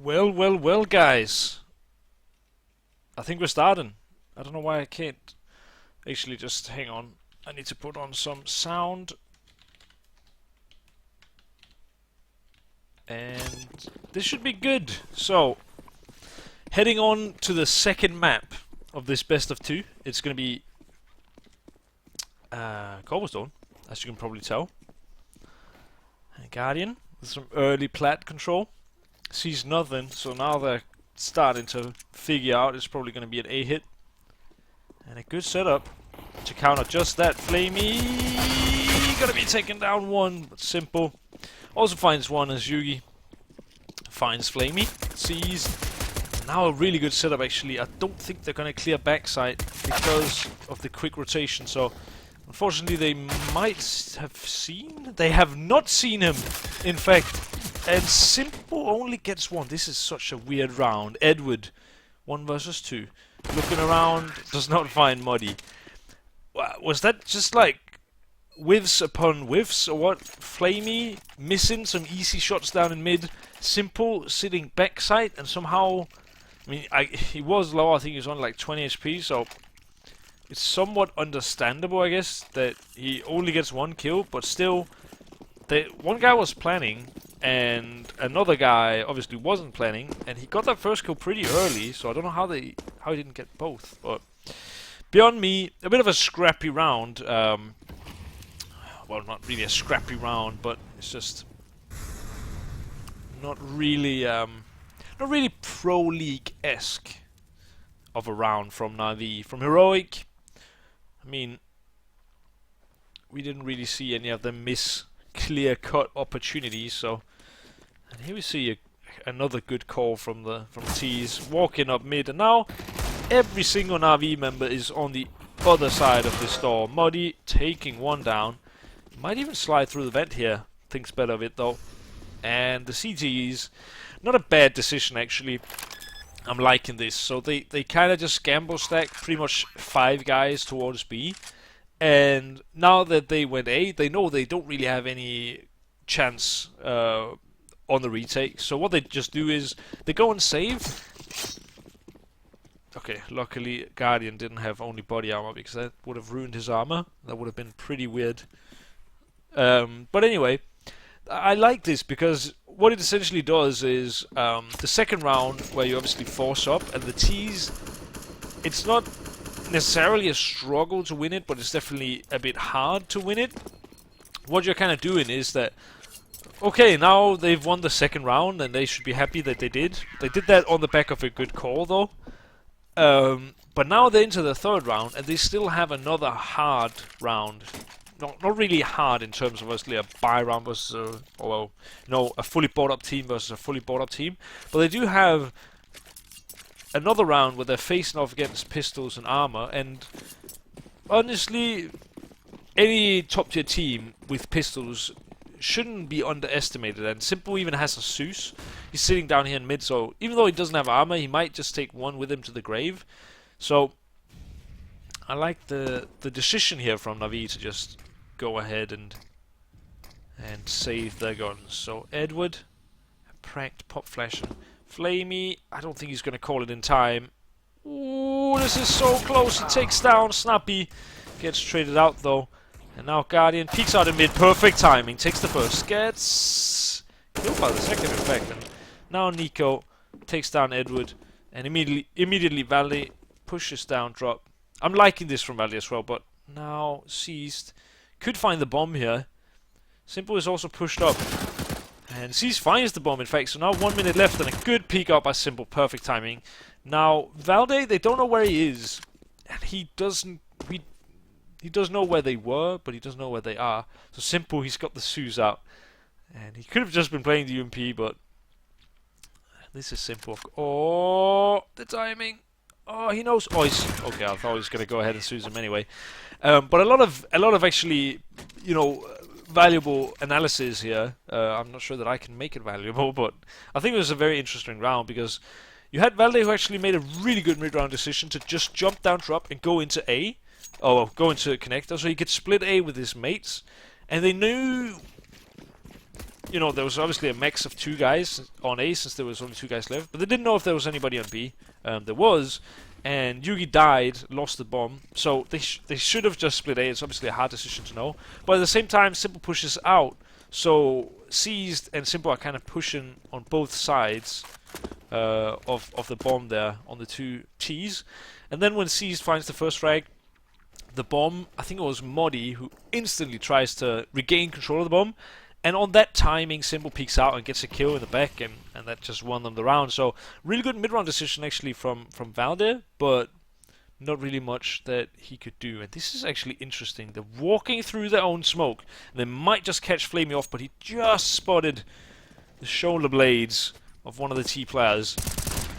Well, guys. I think we're starting. I don't know why I can't. Actually, just hang on. I need to put on some sound. And this should be good. So, heading on to the second map of this best of two. It's going to be Cobblestone, as you can probably tell. And Guardian with some early plat control. Sees nothing, so now they're starting to figure out it's probably going to be an A hit. And a good setup to counter just that. Flamey gonna be taken down one, but simple. Also finds one as Yugi. Finds Flamey. Sees. Now a really good setup actually. I don't think they're gonna clear backside because of the quick rotation, so unfortunately they might have seen. They have not seen him, in fact. And Simple only gets one. This is such a weird round. Edward, 1 versus 2. Looking around, does not find Muddy. Was that just like whiffs upon whiffs, or what? Flamey missing some easy shots down in mid. Simple sitting backside, and somehow, I mean, he was low. I think he was on like 20 HP, so it's somewhat understandable, I guess, that he only gets 1 kill. But still, one guy was planning, and another guy obviously wasn't planning, and he got that first kill pretty early. So I don't know how he didn't get both, but. Beyond me, a bit of a scrappy round. Well, not really a scrappy round, but it's just not really Pro League-esque of a round from NaVi. From Heroic, I mean, we didn't really see any of them miss clear-cut opportunities. So, and here we see another good call from the T's, walking up mid, and now. Every single NaVi member is on the other side of this door. Muddy taking one down. Might even slide through the vent here. Thinks better of it though. And the CTs, not a bad decision actually. I'm liking this. So they kind of just gamble stack pretty much 5 guys towards B. And now that they went A, they know they don't really have any chance on the retake. So what they just do is they go and save. Okay, luckily Guardian didn't have only body armor, because that would have ruined his armor. That would have been pretty weird. But anyway, I like this because what it essentially does is the second round, where you obviously force up, and the T's, it's not necessarily a struggle to win it, but it's definitely a bit hard to win it. What you're kind of doing is that, okay, now they've won the second round, and they should be happy that they did. They did that on the back of a good call, though. But now they're into the third round, and they still have another hard round. Not really hard in terms of obviously a buy round versus a fully bought up team versus a fully bought up team. But they do have another round where they're facing off against pistols and armor. And honestly, any top tier team with pistols shouldn't be underestimated, and Simple even has a Zeus. He's sitting down here in mid, so even though he doesn't have armor, he might just take one with him to the grave. So I like the decision here from NaVi to just go ahead and save their guns. So Edward, pranked pop flash, and Flamey, I don't think he's gonna call it in time. Ooh, this is so close. He takes down Snappy, gets traded out though. And now Guardian peeks out in mid, perfect timing, takes the first, gets killed by the second in fact. And now Nico takes down Edward, and immediately Valley pushes down drop. I'm liking this from Valley as well, but now seized. Could find the bomb here. Simple is also pushed up. And Seized finds the bomb in fact, so now 1 minute left and a good peek out by Simple, perfect timing. Now Valde, they don't know where he is. And he does know where they were, but he doesn't know where they are. So Simple, he's got the Zeus out. And he could have just been playing the UMP, but this is Simple. Oh, the timing. Oh, he knows. Oh, he's okay. I thought he was going to go ahead and Zeus him anyway. But a lot of actually, valuable analysis here. I'm not sure that I can make it valuable, but I think it was a very interesting round because you had Valde who actually made a really good mid-round decision to just jump down drop and go into A. Oh, go into connector, so he could split A with his mates, and they knew you know, there was obviously a max of 2 guys on A since there was only 2 guys left, but they didn't know if there was anybody on B. There was, and Yugi died, lost the bomb, so they should have just split A. It's obviously a hard decision to know, but at the same time, Cbble pushes out, so Seized and Cbble are kind of pushing on both sides of the bomb there on the 2 T's, and then when Seized finds the first frag, the bomb, I think it was Modi who instantly tries to regain control of the bomb, and on that timing, Cbble peeks out and gets a kill in the back, and that just won them the round. So really good mid-round decision actually from Valde, but not really much that he could do. And this is actually interesting. They're walking through their own smoke. They might just catch Flamey off, but he just spotted the shoulder blades of one of the T players.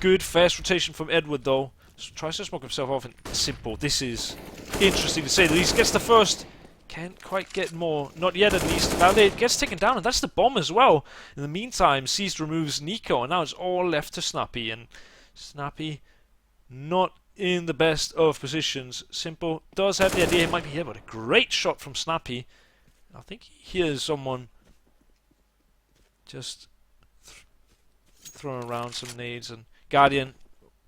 Good fast rotation from Edward though. So tries to smoke himself off, and Cbble. This is interesting to say the least. Gets the first. Can't quite get more. Not yet, at least. Valde gets taken down, and that's the bomb as well. In the meantime, Seized removes Nico, and now it's all left to Snappy. And Snappy not in the best of positions. Cbble does have the idea he might be here, but a great shot from Snappy. I think he hears someone just throwing around some nades, and Guardian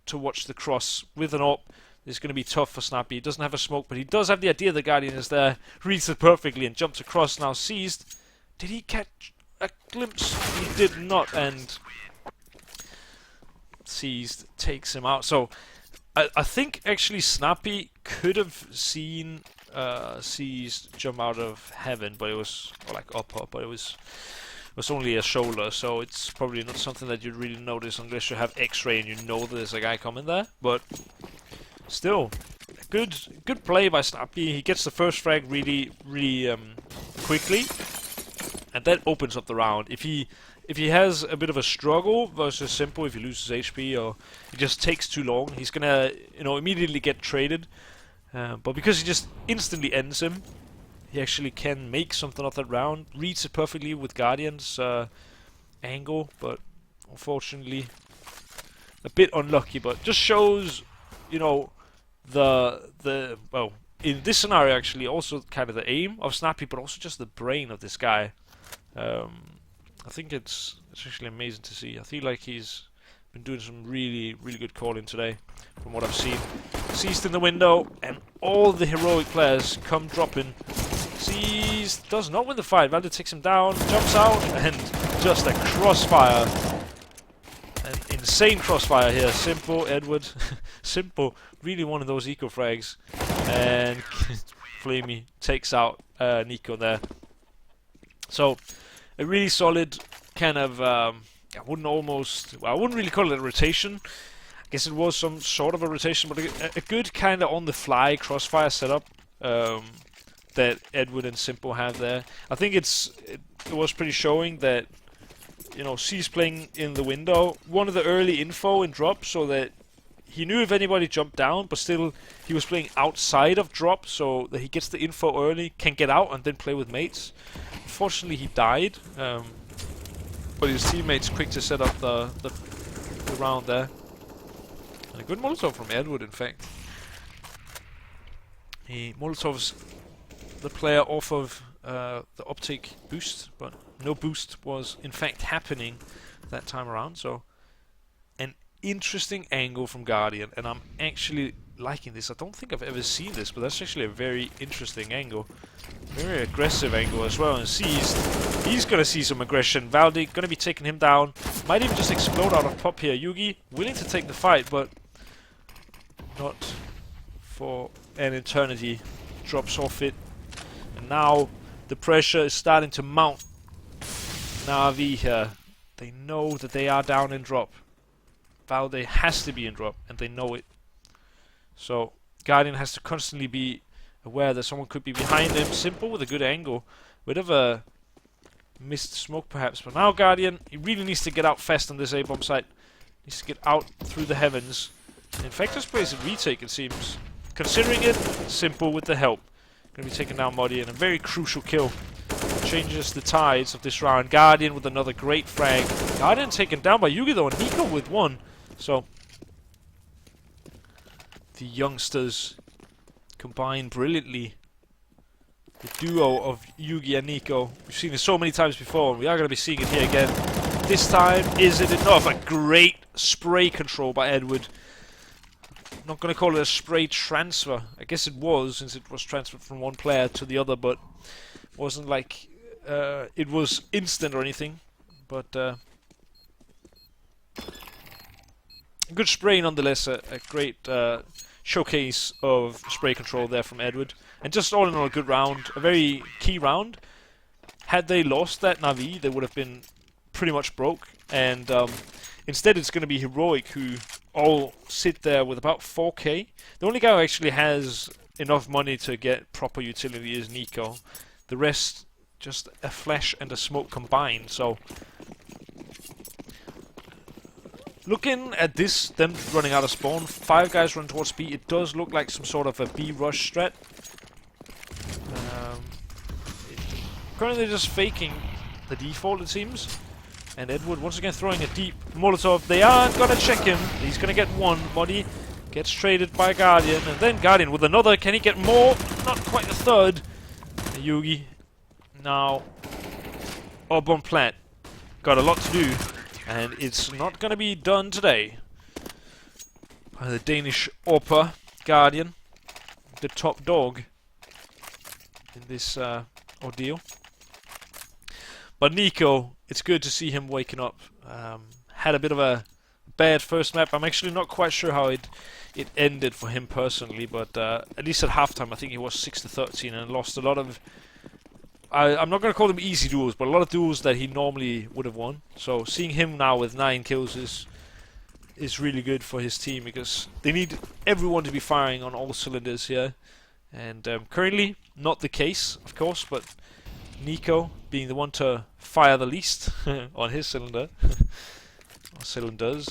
to watch the cross with an AWP. It's going to be tough for Snappy. He doesn't have a smoke, but he does have the idea the Guardian is there. Reads it perfectly and jumps across. Now Seized. Did he catch a glimpse? He did not, and Seized takes him out. So I think actually Snappy could have seen Seized jump out of heaven, but it was, or like up, but it was only a shoulder, so it's probably not something that you'd really notice unless you have X-ray and you know there's a guy coming there. But still, good play by Snappy. He gets the first frag really quickly, and that opens up the round. If he has a bit of a struggle versus Cbble, if he loses HP or it just takes too long, he's gonna immediately get traded. But because he just instantly ends him, he actually can make something of that round. Reads it perfectly with Guardian's angle, but unfortunately a bit unlucky. But just shows, well, in this scenario actually also kind of the aim of Snappy, but also just the brain of this guy. I think it's actually amazing to see. I feel like he's been doing some really good calling today, from what I've seen. Seized in the window, and all the heroic players come dropping. Seized does not win the fight. Valde takes him down, jumps out, and just a crossfire. An insane crossfire here. Cbble, Edward. Cbble, really one of those eco frags. And Flamey takes out Nico there. So, a really solid kind of, I wouldn't really call it a rotation. I guess it was some sort of a rotation, but a good kind of on-the-fly crossfire setup that Edward and Cbble have there. I think it was pretty showing that, C's playing in the window. One of the early info in drop, so that he knew if anybody jumped down, but still he was playing outside of drop, so that he gets the info early, can get out and then play with mates. Unfortunately, he died, but his teammates quick to set up the round there. And a good Molotov from Edward, in fact. He Molotovs the player off of the optic boost, but no boost was in fact happening that time around. So an interesting angle from Guardian, and I'm actually liking this. I don't think I've ever seen this, but that's actually a very interesting angle. Very aggressive angle as well, and he's gonna see some aggression. Valde gonna be taking him down. Might even just explode out of pop here. Yugi willing to take the fight, but not for an eternity. Drops off it. And now the pressure is starting to mount. NaVi here. They know that they are down in drop. Valde has to be in drop, and they know it. So Guardian has to constantly be aware that someone could be behind him. Cbble with a good angle. Bit of a missed smoke perhaps, but now Guardian, he really needs to get out fast on this A-bomb site. Needs to get out through the heavens. In fact, just plays a retake, it seems. Considering it, Cbble with the help. Gonna be taking down Modi, and a very crucial kill. Changes the tides of this round. Guardian with another great frag. Guardian taken down by Yugi though, and Nico with one. So the youngsters combine brilliantly The duo of Yugi and Nico. We've seen it so many times before, and we are going to be seeing it here again. This time, is it enough? A great spray control by Edward. Not going to call it a spray transfer. I guess it was, since it was transferred from one player to the other, but wasn't like it was instant or anything. But good spray nonetheless. A great showcase of spray control there from Edward. And just all in all, a good round. A very key round. Had they lost that NaVi, they would have been pretty much broke. And instead, it's going to be Heroic, who all sit there with about 4k. The only guy who actually has enough money to get proper utility is Nico. The rest, just a flash and a smoke combined. So, looking at this, them running out of spawn, 5 guys run towards B. It does look like some sort of a B rush strat. Currently just faking the default, it seems. And Edward once again throwing a deep Molotov. They aren't gonna check him. He's gonna get one. Body gets traded by Guardian. And then Guardian with another. Can he get more? Not quite a third. Yugi now up on plat. Got a lot to do. And it's not gonna be done today. By the Danish Orpa Guardian. The top dog in this ordeal. But Nico, it's good to see him waking up. Had a bit of a bad first map. I'm actually not quite sure how it ended for him personally, but at least at halftime I think he was 6-13 and lost a lot of... I'm not going to call them easy duels, but a lot of duels that he normally would have won. So seeing him now with 9 kills is really good for his team, because they need everyone to be firing on all cylinders here. And currently, not the case, of course, but Nico being the one to fire the least on his cylinder, or cylinders.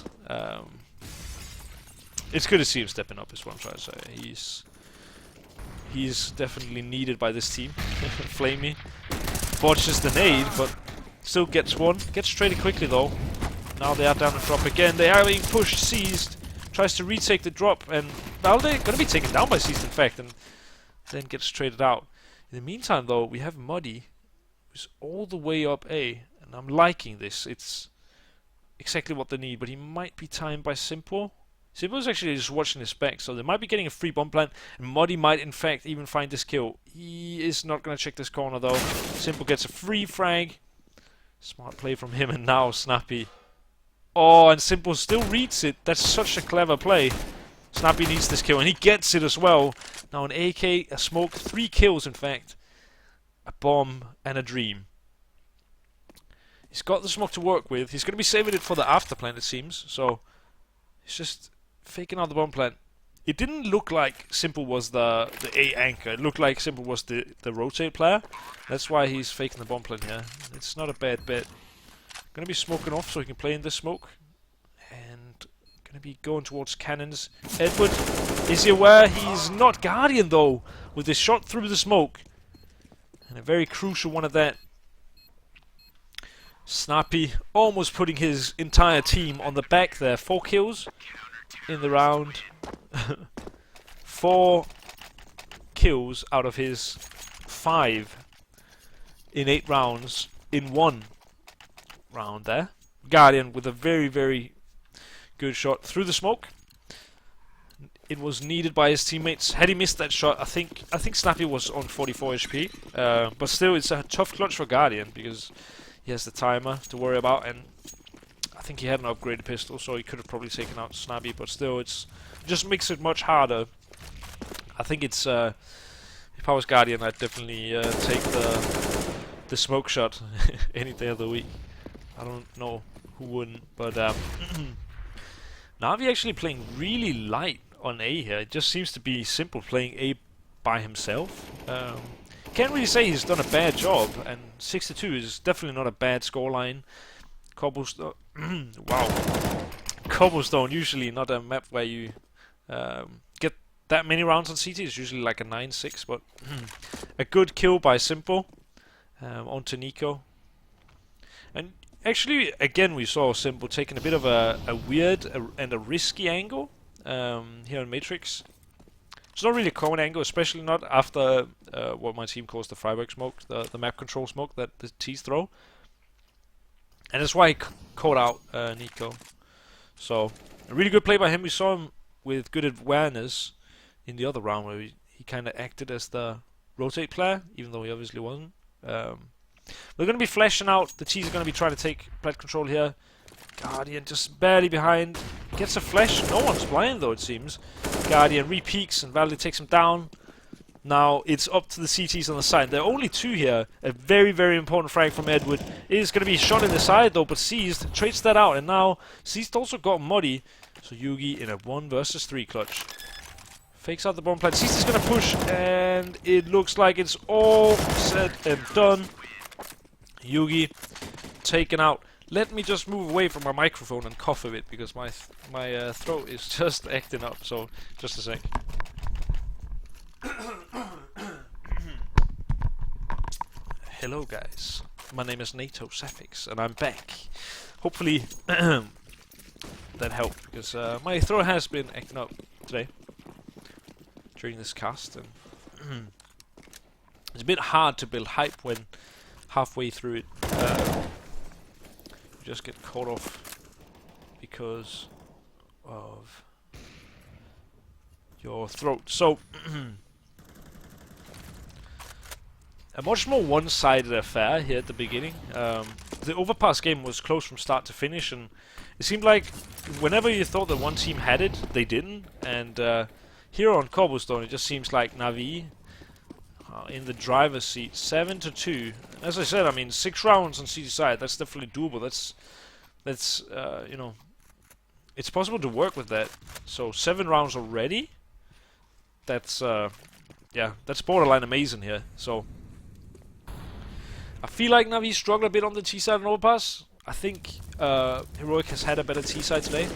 It's good to see him stepping up, is what I'm trying to say. He's definitely needed by this team. Flamey botches the nade, but still gets one. Gets traded quickly though. Now they are down the drop again. They are being pushed. Seized tries to retake the drop, and now they're going to be taken down by Seized, in fact, and then gets traded out. In the meantime, though, we have Muddy, who's all the way up A, and I'm liking this. It's exactly what they need, but he might be timed by Simple. Simple's actually just watching his back, so they might be getting a free bomb plant, and Muddy might, in fact, even find this kill. He is not going to check this corner, though. Simple gets a free frag. Smart play from him, and now Snappy. Oh, and Simple still reads it. That's such a clever play. Snappy needs this kill, and he gets it as well. Now an AK, a smoke, 3 kills, in fact. A bomb, and a dream. He's got the smoke to work with. He's going to be saving it for the after plant, it seems. So, he's just faking out the bomb plant. It didn't look like Simple was the A anchor. It looked like Simple was the rotate player. That's why he's faking the bomb plant here. It's not a bad bet. Going to be smoking off so he can play in the smoke. And going to be going towards cannons. Edward, is he aware? He's not. Guardian, though, with his shot through the smoke. And a very crucial one at that. Snappy almost putting his entire team on the back there. 4 kills in the round. 4 kills out of his 5 in 8 rounds in 1 round there. Guardian with a very, very good shot through the smoke. It was needed by his teammates. Had he missed that shot, I think Snappy was on 44 HP. But still, it's a tough clutch for Guardian because he has the timer to worry about, and I think he had an upgraded pistol, so he could have probably taken out Snappy. But still, it just makes it much harder. I think it's if I was Guardian, I'd definitely take the smoke shot any day of the week. I don't know who wouldn't, but NaVi actually playing really light on A here. It just seems to be Simple playing A by himself. Can't really say he's done a bad job, and 6-2 is definitely not a bad scoreline. Cobblestone, wow, Cobblestone usually not a map where you get that many rounds on CT. It's usually like a 9-6, but a good kill by Simple onto Nico. And actually, again, we saw Simple taking a bit of a weird and a risky angle here in Matrix. It's not really a common angle, especially not after what my team calls the Freiburg smoke, the map control smoke that the T's throw. And that's why he caught out Nico. So, a really good play by him. We saw him with good awareness in the other round where he kind of acted as the rotate player, even though he obviously wasn't. We're going to be flashing out. The T's are going to be trying to take plat control here. Guardian just barely behind. Gets a flash. No one's blind though, it seems. Guardian re-peeks and Valde takes him down. Now it's up to the CTs on the side. There are only two here. A very, very important frag from Edward. It is going to be shot in the side though, but Seized trades that out. And now Seized also got Muddy. So Yugi in a 1 versus 3 clutch. Fakes out the bomb plant. Seized is going to push, and it looks like it's all said and done. Yugi taken out. Let me just move away from my microphone and cough a bit because my throat is just acting up. So just a sec. Hello guys, my name is NATO Safix and I'm back. Hopefully that helped because my throat has been acting up today during this cast, and it's a bit hard to build hype when halfway through it you just get caught off because of your throat. So a much more one-sided affair here at the beginning. The overpass game was close from start to finish, and it seemed like whenever you thought that one team had it, they didn't. And here on Cobblestone, it just seems like NaVi in the driver's seat, 7-2. As I said, I mean 6 rounds on CT side. That's definitely doable. That's you know, it's possible to work with that. So 7 rounds already. That's yeah, that's borderline amazing here. So I feel like NaVi struggled a bit on the T side and overpass. I think Heroic has had a better T side today.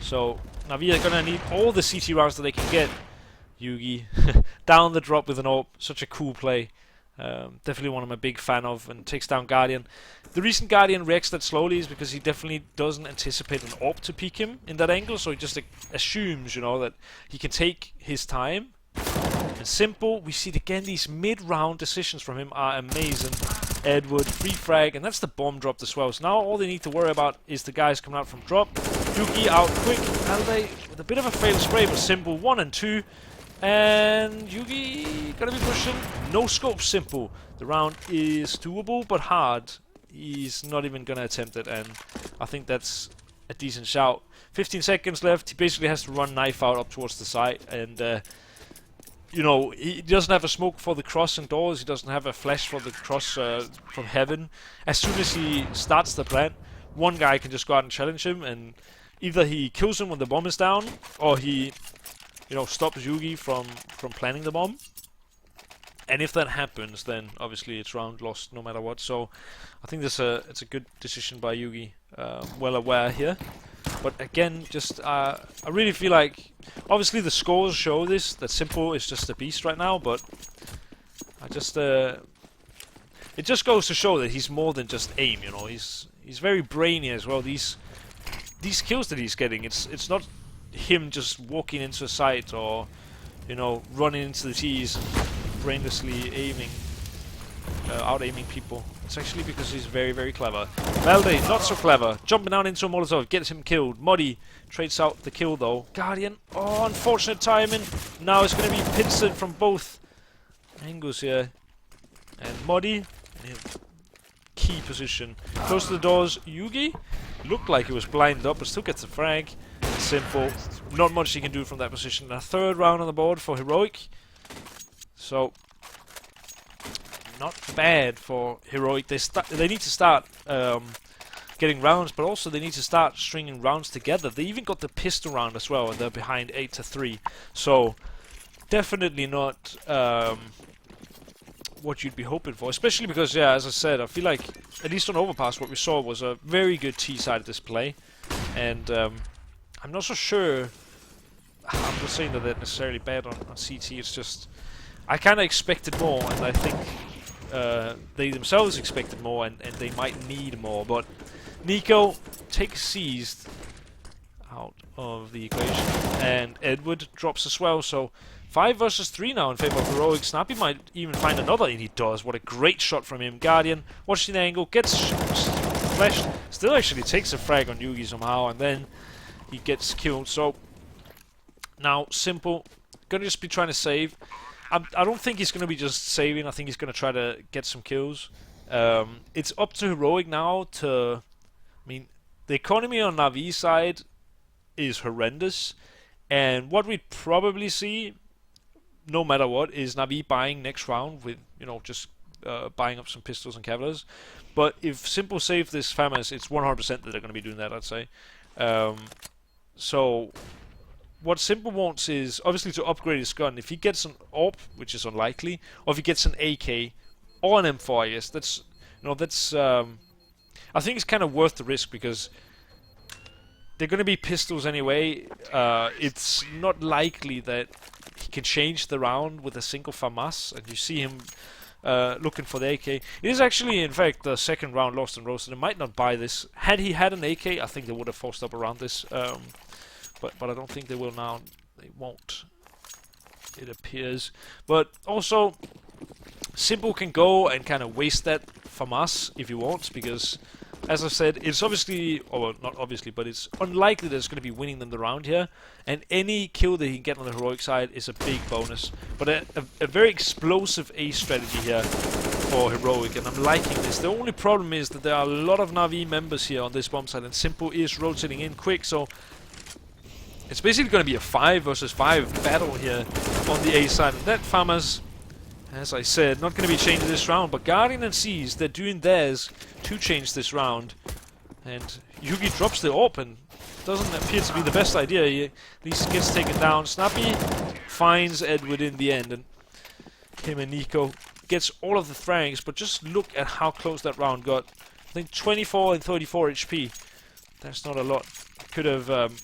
So NaVi are gonna need all the CT rounds that they can get. Yugi down the drop with an AWP, such a cool play. Definitely one I'm a big fan of, and takes down Guardian. The reason Guardian reacts that slowly is because he definitely doesn't anticipate an AWP to peek him in that angle, so he just assumes, you know, that he can take his time. And Simple, we see it again, these mid-round decisions from him are amazing. Edward, free frag, and that's the bomb dropped as well. So now all they need to worry about is the guys coming out from drop. Yugi out quick, Valde with a bit of a failed spray, but Simple 1 and 2. And Yugi gonna be pushing. No scope, Simple. The round is doable, but hard. He's not even gonna attempt it, and I think that's a decent shout. 15 seconds left. He basically has to run knife out up towards the side, and you know, he doesn't have a smoke for the cross indoors. He doesn't have a flash for the cross from heaven. As soon as he starts the plant, one guy can just go out and challenge him, and either he kills him when the bomb is down, or he, you know, stops Yugi from planting the bomb. And if that happens, then obviously it's round lost no matter what. So I think it's a good decision by Yugi. Well aware here. But again, just I really feel like, obviously the scores show this, that Simple is just a beast right now, but I just it just goes to show that he's more than just aim, you know. He's very brainy as well. These kills that he's getting, it's not him just walking into a site or, you know, running into the T's, brainlessly aiming, out-aiming people. It's actually because he's very, very clever. Valde, not so clever. Jumping down into a Molotov, gets him killed. Muddy trades out the kill though. Guardian, oh, unfortunate timing. Now it's going to be pincered from both angles here. And Muddy, in key position. Close to the doors, Yugi. Looked like he was blinded up, but still gets a frag. Simple. Not much he can do from that position. A 3rd round on the board for Heroic. So not bad for Heroic. They need to start getting rounds, but also they need to start stringing rounds together. They even got the pistol round as well, and they're behind 8-3. So definitely not what you'd be hoping for, especially because, yeah, as I said, I feel like at least on Overpass what we saw was a very good T-side display, and I'm not so sure. I'm not saying that they're necessarily bad on CT. It's just I kind of expected more, and I think they themselves expected more, and they might need more. But Nico takes Seized. out of the equation. And Edward drops as well, so 5 versus 3 now in favor of Heroic. Snappy might even find another, and he does. What a great shot from him. Guardian, watching the angle, gets flashed, still actually takes a frag on Yugi somehow, and then he gets killed. So now Simple gonna just be trying to save. I don't think he's gonna be just saving. I think he's gonna try to get some kills. It's up to Heroic now to... I mean, the economy on NaVi's side is horrendous, and what we'd probably see, no matter what, is NaVi buying next round with, you know, just buying up some pistols and Cavaliers. But if Simple save this FAMAS, it's 100% that they're going to be doing that, I'd say. So what Simple wants is obviously to upgrade his gun. If he gets an AWP, which is unlikely, or if he gets an AK or an M4, I guess that's, you know, that's I think it's kind of worth the risk, because they're going to be pistols anyway. It's not likely that he can change the round with a single FAMAS, and you see him looking for the AK. It is actually, in fact, the second round lost and roasted. They might not buy this. Had he had an AK, I think they would have forced up around this. But I don't think they will now. They won't, it appears. But also, Simple can go and kind of waste that FAMAS if he wants, because, as I said, it's obviously, or not obviously, but it's unlikely that it's going to be winning them the round here, and any kill that he can get on the Heroic side is a big bonus. But a very explosive A strategy here for Heroic, and I'm liking this. The only problem is that there are a lot of NaVi members here on this bomb side, and Simple is rotating in quick, so it's basically going to be a 5 versus 5 battle here on the A side. And that FAMAS, as I said, not going to be changed this round, but Guardian and Seas, they're doing theirs to change this round. And Yugi drops the AWP, and doesn't appear to be the best idea. He at least gets taken down. Snappy finds Edward in the end, and him and Nico gets all of the frags, but just look at how close that round got. I think 24 and 34 HP. That's not a lot. Could have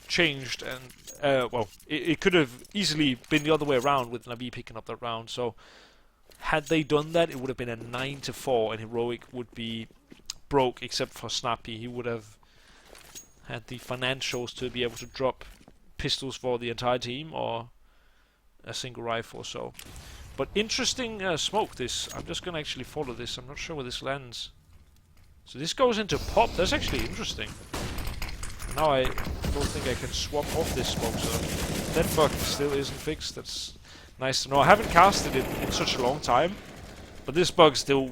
changed, and well, it could have easily been the other way around with NaVi picking up that round. So had they done that, it would have been a 9-4, and Heroic would be broke except for Snappy. He would have had the financials to be able to drop pistols for the entire team or a single rifle or so. But interesting smoke this. I'm just going to actually follow this. I'm not sure where this lands. So this goes into pop. That's actually interesting. Now I don't think I can swap off this smoke, so that bug still isn't fixed. That's nice to know. I haven't casted it in such a long time, but this bug still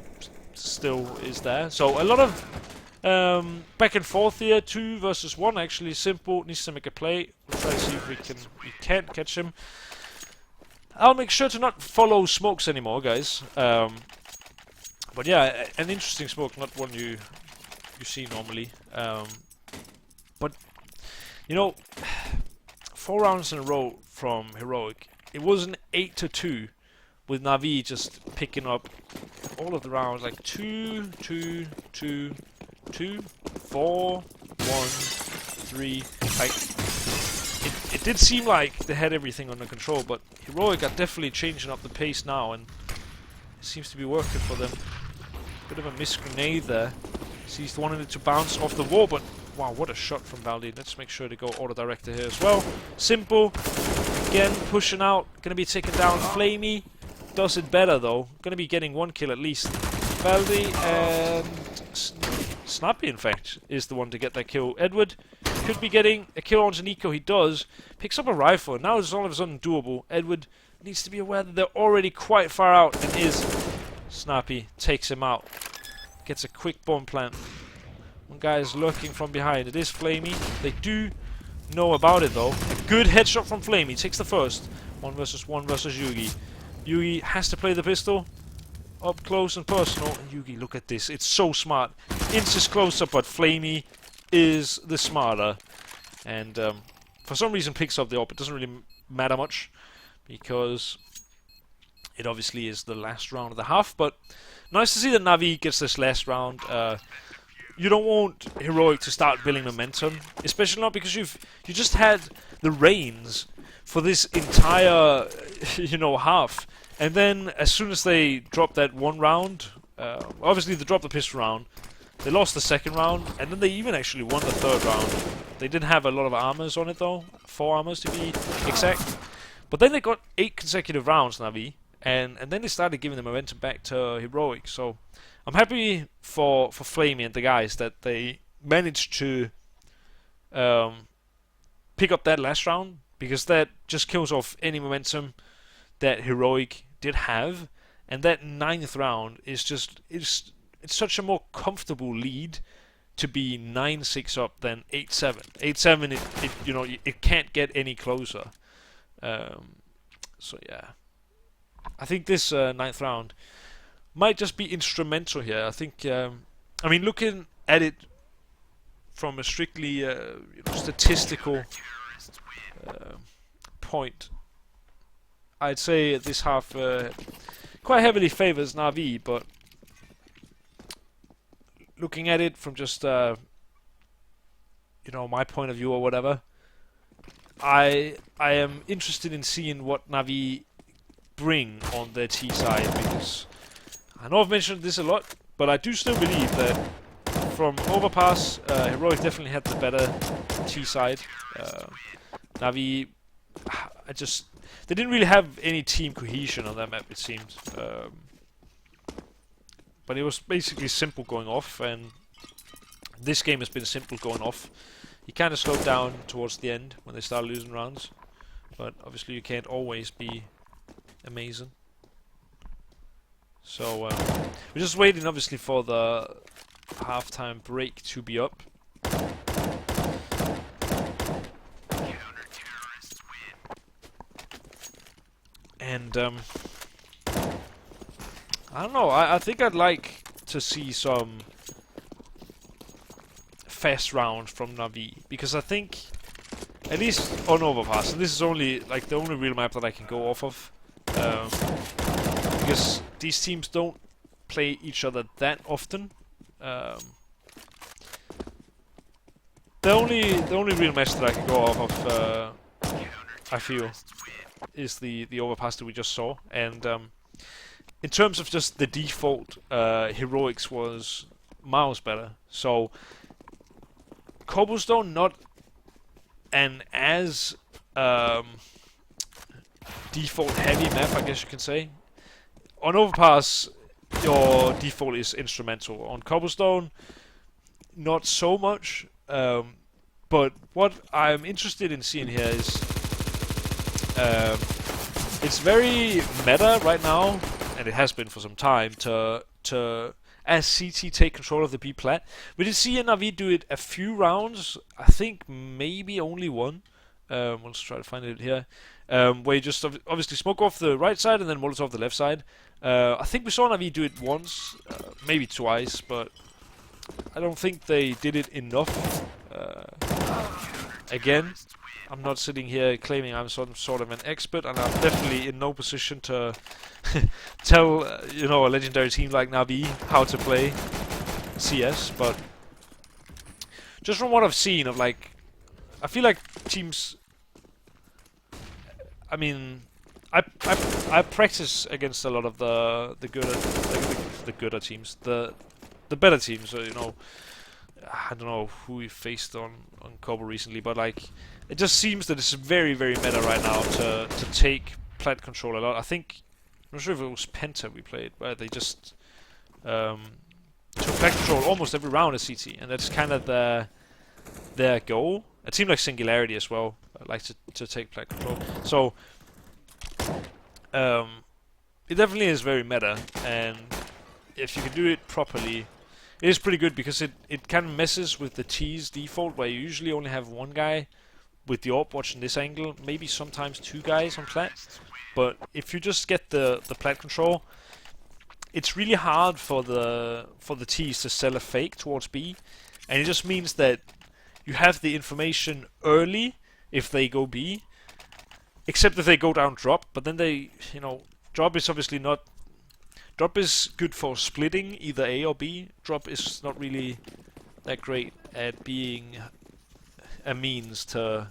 is there. So a lot of back and forth here. 2 versus 1 actually. Simple needs to make a play. We'll try to see if we can't catch him. I'll make sure to not follow smokes anymore, guys. But yeah, an interesting smoke, not one you see normally. But, you know, 4 rounds in a row from Heroic. It was an 8-2 with NaVi just picking up all of the rounds, like 2, 2, 2, 2, 4, 1, 3. Like, it did seem like they had everything under control, but Heroic are definitely changing up the pace now, and it seems to be working for them. Bit of a missed grenade there. He's wanted it to bounce off the wall, but wow, what a shot from Valdi. Let's make sure to go auto-director here as well. Simple, again, pushing out. Gonna be taken down. Flamey does it better, though. Gonna be getting 1 kill at least. Valdi and Snappy, in fact, is the one to get that kill. Edward could be getting a kill onto Nico. He does. Picks up a rifle. Now it's all of a sudden doable. Edward needs to be aware that they're already quite far out, and is. Snappy takes him out. Gets a quick bomb plant. One guy is lurking from behind. It is Flamey. They do know about it, though. A good headshot from Flamey. Takes the first. 1 versus Yugi. Yugi has to play the pistol. Up close and personal. And Yugi, look at this. It's so smart. Inches closer, but Flamey is the smarter. And for some reason picks up the AWP. It doesn't really matter much, because it obviously is the last round of the half. But nice to see that NaVi gets this last round. You don't want Heroic to start building momentum, especially not because you just had the reins for this entire half, and then as soon as they dropped that 1 round, obviously they dropped the pistol round, they lost the 2nd round, and then they even actually won the 3rd round. They didn't have a lot of armors on it though, 4 armors to be exact. But then they got 8 consecutive rounds, NaVi, and then they started giving the momentum back to Heroic. So I'm happy for Flamey and the guys that they managed to pick up that last round, because that just kills off any momentum that Heroic did have. And that 9th round is just it's such a more comfortable lead to be 9-6 up than 8-7. 8-7, it can't get any closer. So yeah, I think this 9th round might just be instrumental here. I think, I mean, looking at it from a strictly statistical point, I'd say this half quite heavily favors NaVi, but looking at it from just my point of view or whatever, I am interested in seeing what NaVi bring on their T side, because I know I've mentioned this a lot, but I do still believe that from Overpass, Heroic definitely had the better T side. NaVi, they didn't really have any team cohesion on that map, it seemed. But it was basically simple going off, and this game has been simple going off. You kind of slowed down towards the end when they started losing rounds, but obviously you can't always be amazing. So we're just waiting, obviously, for the halftime break to be up. And I don't know, I think I'd like to see some fast rounds from NaVi, because I think, at least on Overpass, and this is only like the only real map that I can go off of, because these teams don't play each other that often. The only real match that I can go off of, I feel, is the Overpass that we just saw. And in terms of just the default, Heroics was miles better. So Cobblestone, not an as default heavy map, I guess you can say. On Overpass, your default is instrumental. On Cobblestone, not so much. But what I'm interested in seeing here is it's very meta right now, and it has been for some time, to as CT take control of the B plat. We did see NaVi do it a few rounds. I think maybe only one. Let's try to find it here. Where you just obviously smoke off the right side and then Molotov the left side. I think we saw NaVi do it once, maybe twice, but I don't think they did it enough. Again, I'm not sitting here claiming I'm some sort of an expert, and I'm definitely in no position to tell a legendary team like NaVi how to play CS. But just from what I've seen of, like, I feel like teams. I mean, I practice against a lot of the gooder teams, the better teams. I don't know who we faced on Cobble recently, but like, it just seems that it's very, very meta right now to take plat control a lot. I'm not sure if it was Penta we played, where they just took plat control almost every round as CT, and that's kind of their goal. A team like Singularity as well likes to take plat control. So it definitely is very meta, and if you can do it properly, it is pretty good, because it kind of messes with the T's default, where you usually only have one guy with the AWP watching this angle, maybe sometimes 2 guys on plat. But if you just get the plat control, it's really hard for the T's to sell a fake towards B, and it just means that you have the information early if they go B, except if they go down drop. But then they, drop is obviously not. Drop is good for splitting either A or B. Drop is not really that great at being a means to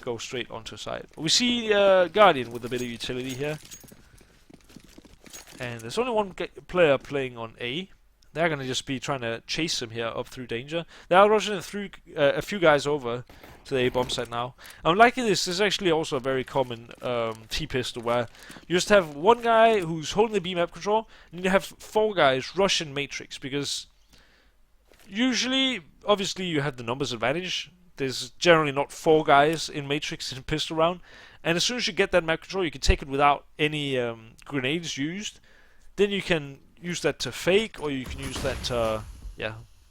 go straight onto side. We see Guardian with a bit of utility here. And there's only one player playing on A. they're going to just be trying to chase him here up through danger. They are rushing through a few guys over to the A bomb site now. I'm liking this. This is actually also a very common T-pistol where you just have one guy who's holding the B map control, and you have 4 guys rushing Matrix, because usually, obviously, you have the numbers advantage. There's generally not 4 guys in Matrix in a pistol round, and as soon as you get that map control, you can take it without any grenades used. Then you can use that to fake, or you can use that to,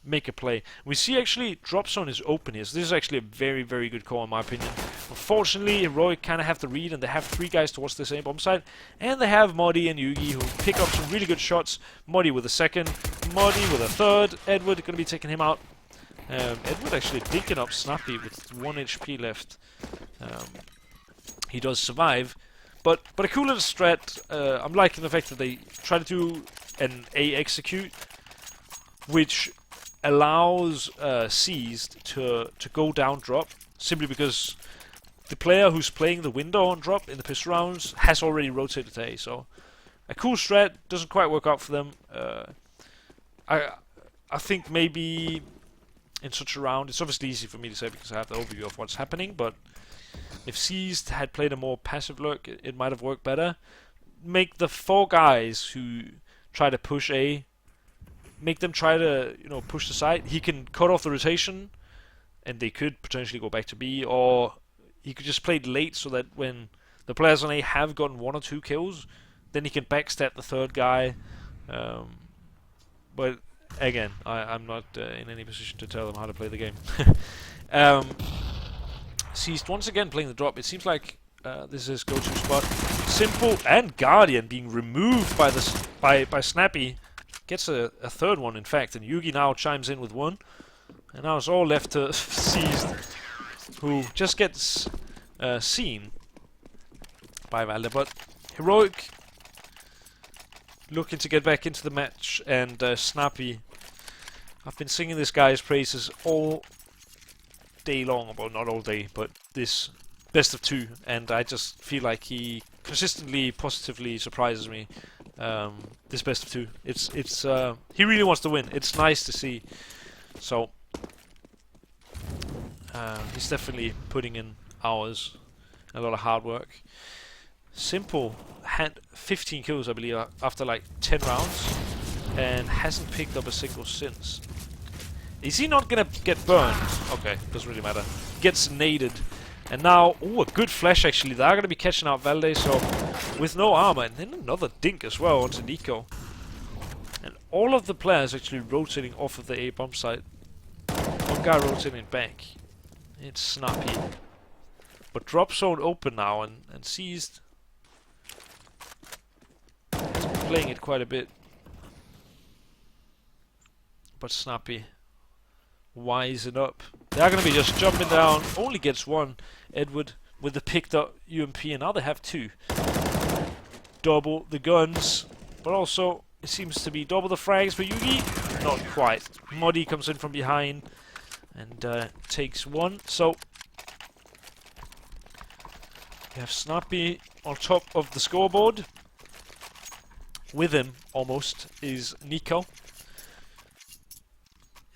make a play. We see actually drop zone is open here, so this is actually a very, very good call in my opinion. Unfortunately, Heroic kind of have the read, and they have 3 guys towards the same bomb site, and they have Modi and Yugi who pick up some really good shots. Modi with a second, Modi with a third, Edward going to be taking him out. Edward actually digging up Snappy with 1 HP left. He does survive, but a cool little strat. I'm liking the fact that they try to do an A execute, which allows Seized to go down drop, simply because the player who's playing the window on drop in the pistol rounds has already rotated to A. So a cool strat, doesn't quite work out for them. I think maybe in such a round, it's obviously easy for me to say because I have the overview of what's happening, but if Seized had played a more passive look, it might have worked better. Make the 4 guys who try to push A, make them try to, push the side. He can cut off the rotation, and they could potentially go back to B, or he could just play it late so that when the players on A have gotten 1 or 2 kills, then he can backstab the 3rd guy. But again, I'm not in any position to tell them how to play the game. Seized once again playing the drop. It seems like this is his go-to spot. Simple and Guardian being removed by Snappy. Gets a 3rd one, in fact, and Yugi now chimes in with 1. And now it's all left to Seized, who just gets seen by Valde. But Heroic looking to get back into the match, and Snappy. I've been singing this guy's praises all day long. Well, not all day, but this best of 2, and I just feel like he consistently positively surprises me. This best of 2, it's he really wants to win. It's nice to see. So he's definitely putting in hours, a lot of hard work. Simple had 15 kills, I believe, after like 10 rounds, and hasn't picked up a single since. Is he not gonna get burned? Okay, doesn't really matter. Gets naded. And now, a good flash actually. They're going to be catching out Valde, so with no armor. And then another dink as well onto Nico. And all of the players actually rotating off of the A bomb site. One guy rotating back. It's Snappy. But drop zone open now, and Seized has been playing it quite a bit. But Snappy wising up. They're going to be just jumping down. Only gets 1. Edward with the picked up UMP, and now they have 2. Double the guns, but also it seems to be double the frags for Yugi. Not quite. Modi comes in from behind and takes 1. So you have Snappy on top of the scoreboard. With him, almost, is Nico.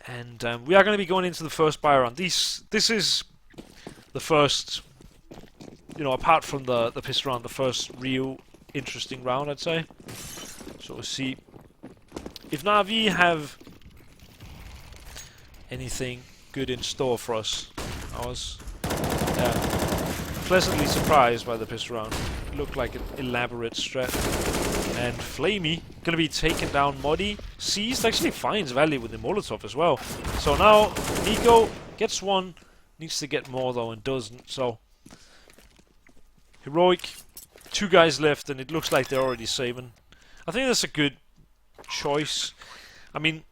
And we are going to be going into the first buy round. This is the first, apart from the pistol round, the first real interesting round, I'd say. So we'll see if NaVi have anything good in store for us. I was pleasantly surprised by the pistol round. It looked like an elaborate strat. And Flamey going to be taking down Modi. Seized actually finds Valde with the Molotov as well. So now Nico gets 1. Needs to get more though, and doesn't. So Heroic, 2 guys left, and it looks like they're already saving. I think that's a good choice. I mean,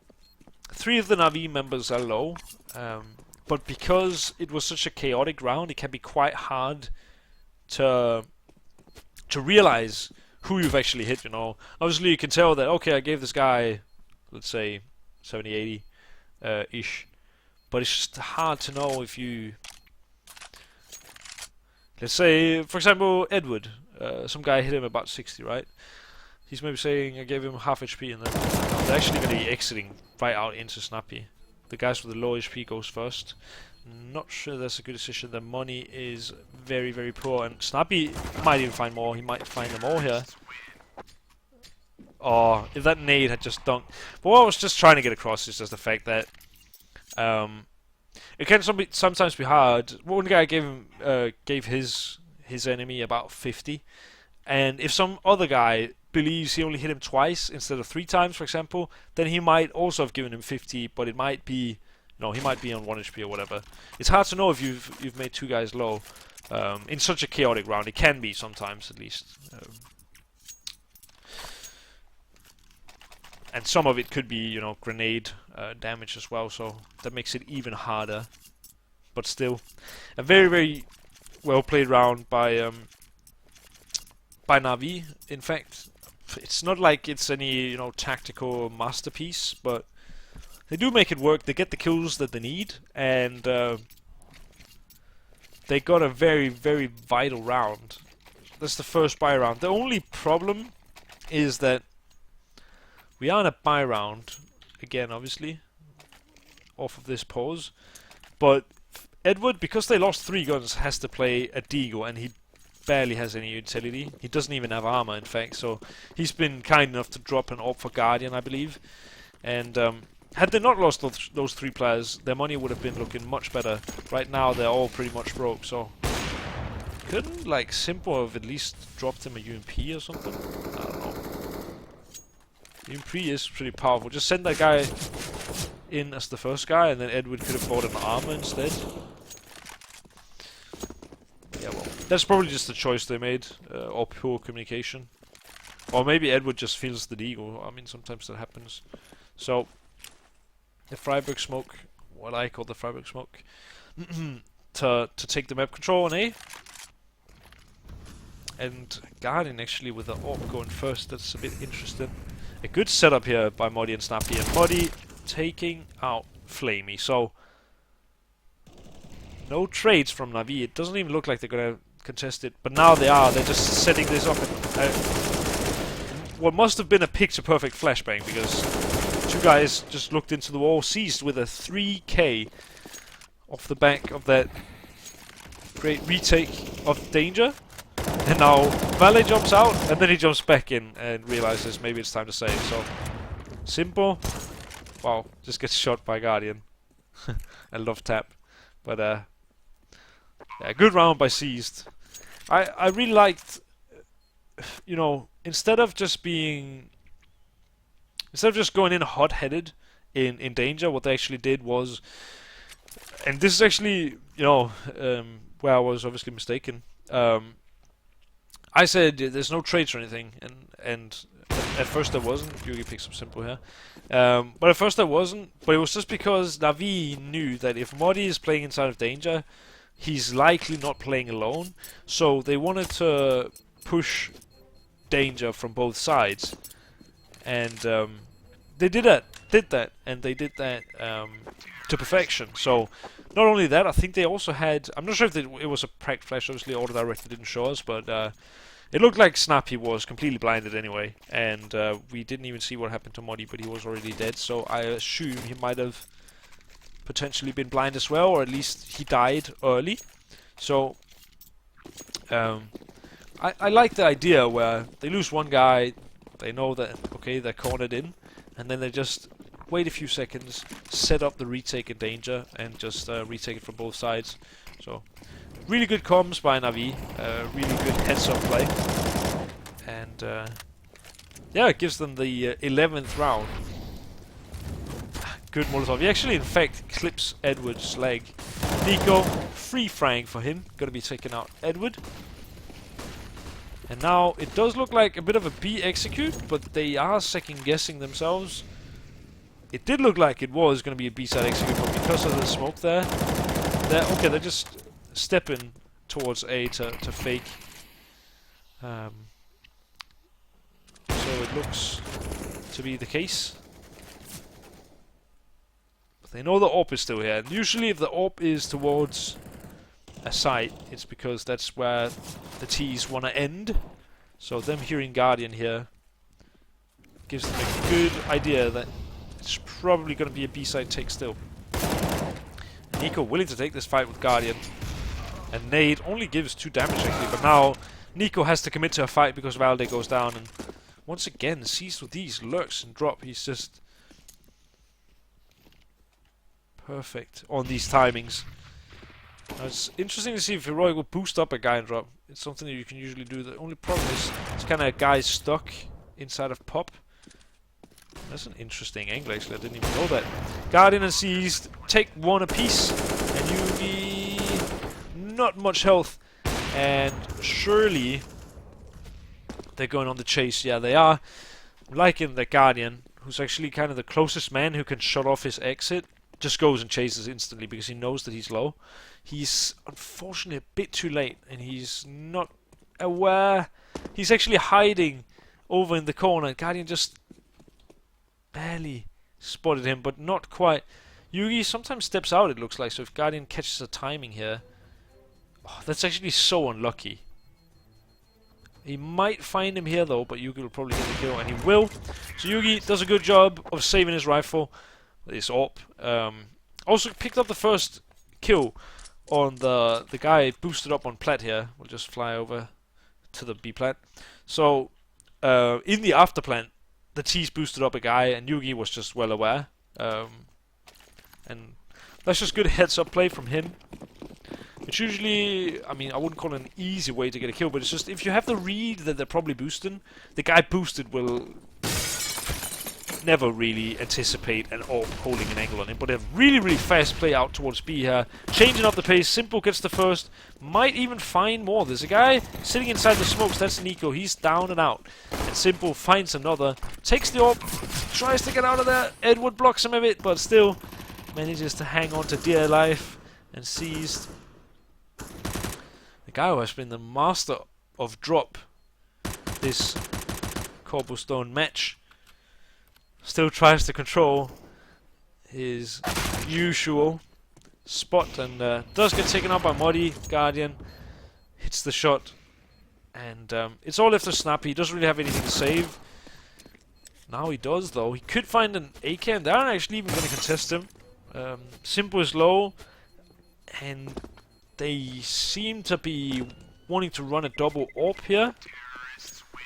3 of the NaVi members are low. But because it was such a chaotic round, it can be quite hard to realize who you've actually hit, Obviously you can tell that, okay, I gave this guy, let's say, 70, 80 ish. But it's just hard to know if you... Let's say, for example, Edward. Some guy hit him about 60, right? He's maybe saying I gave him half HP, and then they're actually going to be exiting right out into Snappy. The guys with the low HP goes first. Not sure that's a good decision. The money is very, very poor, and Snappy might even find more. He might find them all here. Oh, if that nade had just dunked. But what I was just trying to get across is just the fact that it can sometimes be hard. One guy gave his enemy about 50, and if some other guy believes he only hit him twice instead of 3 times, for example, then he might also have given him 50, but it might be, no, he might be on 1 HP or whatever. It's hard to know if you've made 2 guys low in such a chaotic round. It can be sometimes, at least. And some of it could be, you know, grenade damage as well, so that makes it even harder. But still, a very, very well played round by NaVi. In fact, it's not like it's any, you know, tactical masterpiece, but they do make it work. They get the kills that they need, and they got a very, very vital round. That's the first buy round. The only problem is that we are in a buy round again, obviously, off of this pause. But Edward, because they lost 3 guns, has to play a Deagle, and he barely has any utility. He doesn't even have armor, in fact, so he's been kind enough to drop an AWP for Guardian, I believe. And had they not lost those 3 players, their money would have been looking much better. Right now, they're all pretty much broke, so couldn't, like, Simple have at least dropped him a UMP or something? I don't know. UMP is pretty powerful. Just send that guy in as the first guy, and then Edward could have bought an armor instead. Yeah, well, that's probably just the choice they made, or poor communication. Or maybe Edward just feels the Deagle. I mean, sometimes that happens. So, the Freiburg smoke, what I call the Freiburg smoke, to take the map control on A. And Guardian actually with the AWP going first, that's a bit interesting. A good setup here by Muddy and Snappy, and Muddy taking out Flamey. So, no trades from NaVi. It doesn't even look like they're going to contest it, but now they are. They're just setting this up. What must have been a picture-perfect flashbang, because 2 guys just looked into the wall, seized with a 3K off the back of that great retake of Danger. And now Valet jumps out, and then he jumps back in and realizes maybe it's time to save. So, Simple, wow, just gets shot by Guardian. I love tap. But, yeah, good round by Seized. I really liked, you know, instead of just going in hot-headed in Danger, what they actually did was, and this is actually, you know, where I was obviously mistaken. I said there's no trades or anything, and at first there wasn't. Yugi picks up Simple here. But at first there wasn't, but it was just because NaVi knew that if Muddy is playing inside of Danger, he's likely not playing alone, so they wanted to push Danger from both sides. And they did that, and they did that to perfection. So, not only that, I think they also had, I'm not sure if it was a prac flash, obviously Auto Director didn't show us, but it looked like Snappy was completely blinded anyway, and we didn't even see what happened to Muddy, but he was already dead, so I assume he might have potentially been blind as well, or at least he died early. So, I like the idea where they lose 1 guy, they know that, okay, they're cornered in, and then they just wait a few seconds, set up the retake in Danger, and just retake it from both sides. So, really good comms by NaVi, really good heads-up play, and yeah, it gives them the 11th round. Good Molotov. He actually, in fact, clips Edward's leg. Nico, free frag for him, gonna be taking out Edward. And now, it does look like a bit of a B execute, but they are second-guessing themselves. It did look like it was going to be a B-side execute, but because of the smoke there, they're just stepping towards A to fake. So it looks to be the case. But they know the AWP is still here. And usually if the AWP is towards a site, it's because that's where the T's want to end. So them hearing Guardian here gives them a good idea that it's probably going to be a B-side take still. Nico willing to take this fight with Guardian. And Nade only gives 2 damage actually, but now Nico has to commit to a fight because Valde goes down, and once again, sees with these lurks and drop, he's just perfect on these timings. Now it's interesting to see if Heroic will boost up a guy and drop. It's something that you can usually do. The only problem is it's kind of a guy stuck inside of pop. That's an interesting angle actually, I didn't even know that. Guardian and Seized take 1 apiece, and Yugi not much health, and surely they're going on the chase. Yeah, they are. Liking the Guardian, who's actually kind of the closest man who can shut off his exit, just goes and chases instantly because he knows that he's low. He's unfortunately a bit too late, and he's not aware. He's actually hiding over in the corner. Guardian just barely spotted him, but not quite. Yugi sometimes steps out, it looks like, so if Guardian catches a timing here... Oh, that's actually so unlucky. He might find him here though, but Yugi will probably get the kill, and he will. So Yugi does a good job of saving his rifle. This AWP. Also picked up the first kill on the guy boosted up on plat here. We'll just fly over to the B plat. So in the after plant, the T's boosted up a guy, and Yugi was just well aware. And that's just good heads up play from him. It's usually, I mean, I wouldn't call it an easy way to get a kill, but it's just if you have the read that they're probably boosting, the guy boosted will never really anticipate an AWP holding an angle on him. But a really, really fast play out towards B here. Changing up the pace. Simple gets the first. Might even find more. There's a guy sitting inside the smokes. That's Nico. He's down and out. And Simple finds another. Takes the AWP. Tries to get out of there. Edward blocks him a bit, but still manages to hang on to dear life. And Seized. The guy who has been the master of drop this cobblestone match still tries to control his usual spot, and does get taken out by Muddy. Guardian hits the shot, and it's all left to Snappy. He doesn't really have anything to save. Now he does though. He could find an AK, and they aren't actually even going to contest him. Simple is low, and they seem to be wanting to run a double AWP here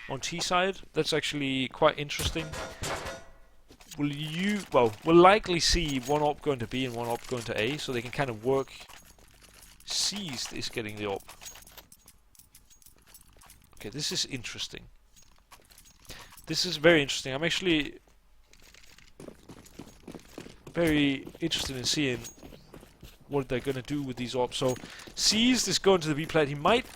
on T side. That's actually quite interesting. We'll likely see one AWP going to B and one AWP going to A, so they can kind of work. Seized is getting the AWP. Okay, this is interesting. This is very interesting. I'm actually very interested in seeing what they're going to do with these AWPs. So, Seized is going to the B plat. He might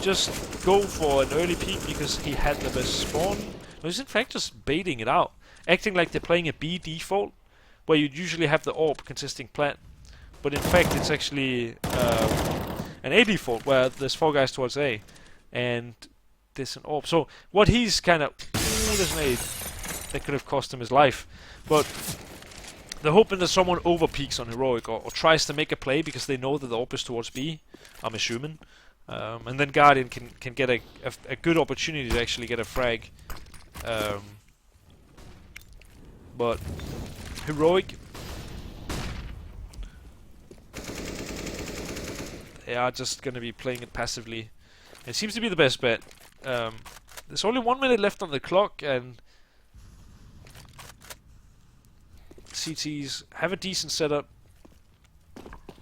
just go for an early peek because he had the best spawn. No, he's in fact just baiting it out. Acting like they're playing a B default, where you'd usually have the AWP consisting plat. But in fact, it's actually an A default, where there's 4 guys towards A. And there's an AWP. So, what he's kind of... Ooh, there's an aid. That could have cost him his life. But they're hoping that someone over-peaks on Heroic, or tries to make a play because they know that the AWP is towards B, I'm assuming. And then Guardian can get a good opportunity to actually get a frag. But Heroic, they are just going to be playing it passively. It seems to be the best bet. There's only 1 minute left on the clock, and CTs have a decent setup,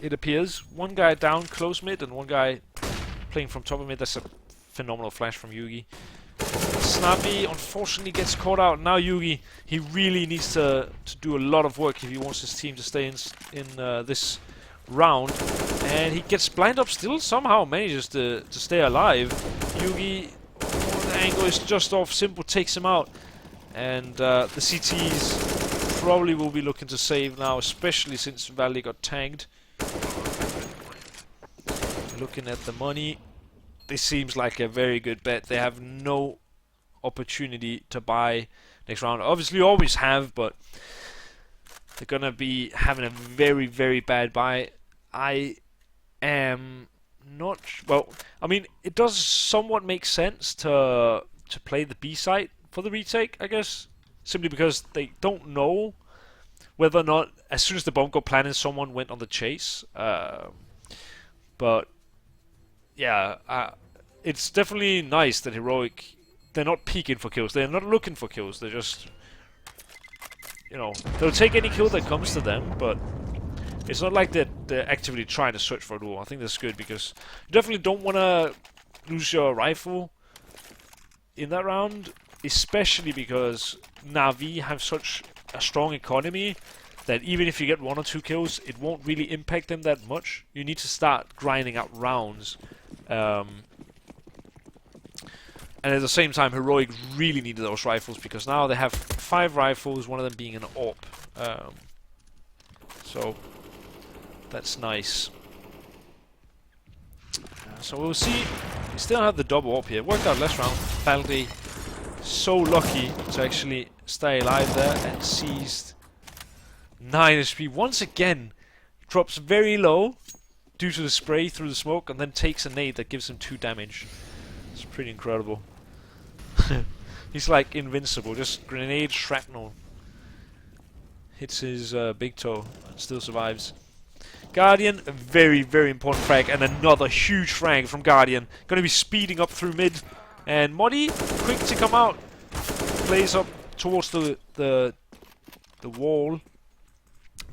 it appears. One guy down close mid and one guy playing from top of mid. That's a phenomenal flash from Yugi. Snappy unfortunately gets caught out. Now Yugi, he really needs to do a lot of work if he wants his team to stay in this round. And he gets blind up still, somehow manages to stay alive. Yugi, the angle is just off. Simple takes him out. And the CTs probably will be looking to save now, especially since Valley got tagged. Looking at the money, this seems like a very good bet. They have no opportunity to buy next round. Obviously always have, but they're gonna be having a very, very bad buy. I am not well, I mean, it does somewhat make sense to play the B site for the retake, I guess. simply because they don't know whether or not, as soon as the bomb got planted, someone went on the chase. But yeah, it's definitely nice that Heroic, they're not peeking for kills. They're not looking for kills. They're just, you know, they'll take any kill that comes to them, but it's not like they're actively trying to search for a duel. I think that's good, because you definitely don't want to lose your rifle in that round, especially because NaVi have such a strong economy that even if you get 1 or 2 kills, it won't really impact them that much. You need to start grinding out rounds. And at the same time, Heroic really needed those rifles, because now they have 5 rifles, one of them being an AWP. So that's nice. So we'll see. We still have the double AWP here. Worked out last round. Valde so lucky to actually stay alive there, and seized 9 HP. Once again, drops very low due to the spray through the smoke, and then takes a nade that gives him 2 damage. It's pretty incredible. He's like invincible, just grenade shrapnel. Hits his big toe and still survives. Guardian, a very, very important frag, and another huge frag from Guardian. Gonna be speeding up through mid, and Modi, quick to come out. Plays up towards the wall.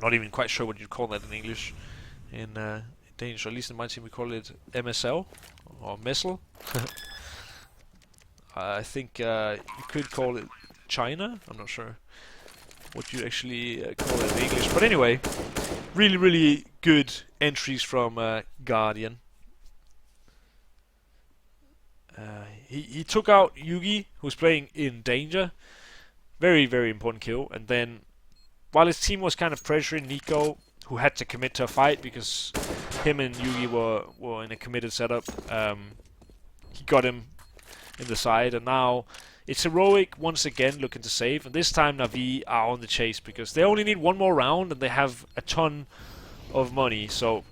Not even quite sure what you'd call that in English. In Danish, or at least in my team we call it MSL, or Messel. I think you could call it China. I'm not sure what you actually call it in English. But anyway, really, really good entries from Guardian. He took out Yugi, who's playing in danger. Very, very important kill. And then, while his team was kind of pressuring Nico, who had to commit to a fight because him and Yugi were in a committed setup, he got him in the side, and now it's Heroic once again looking to save, and this time NaVi are on the chase because they only need 1 more round and they have a ton of money. So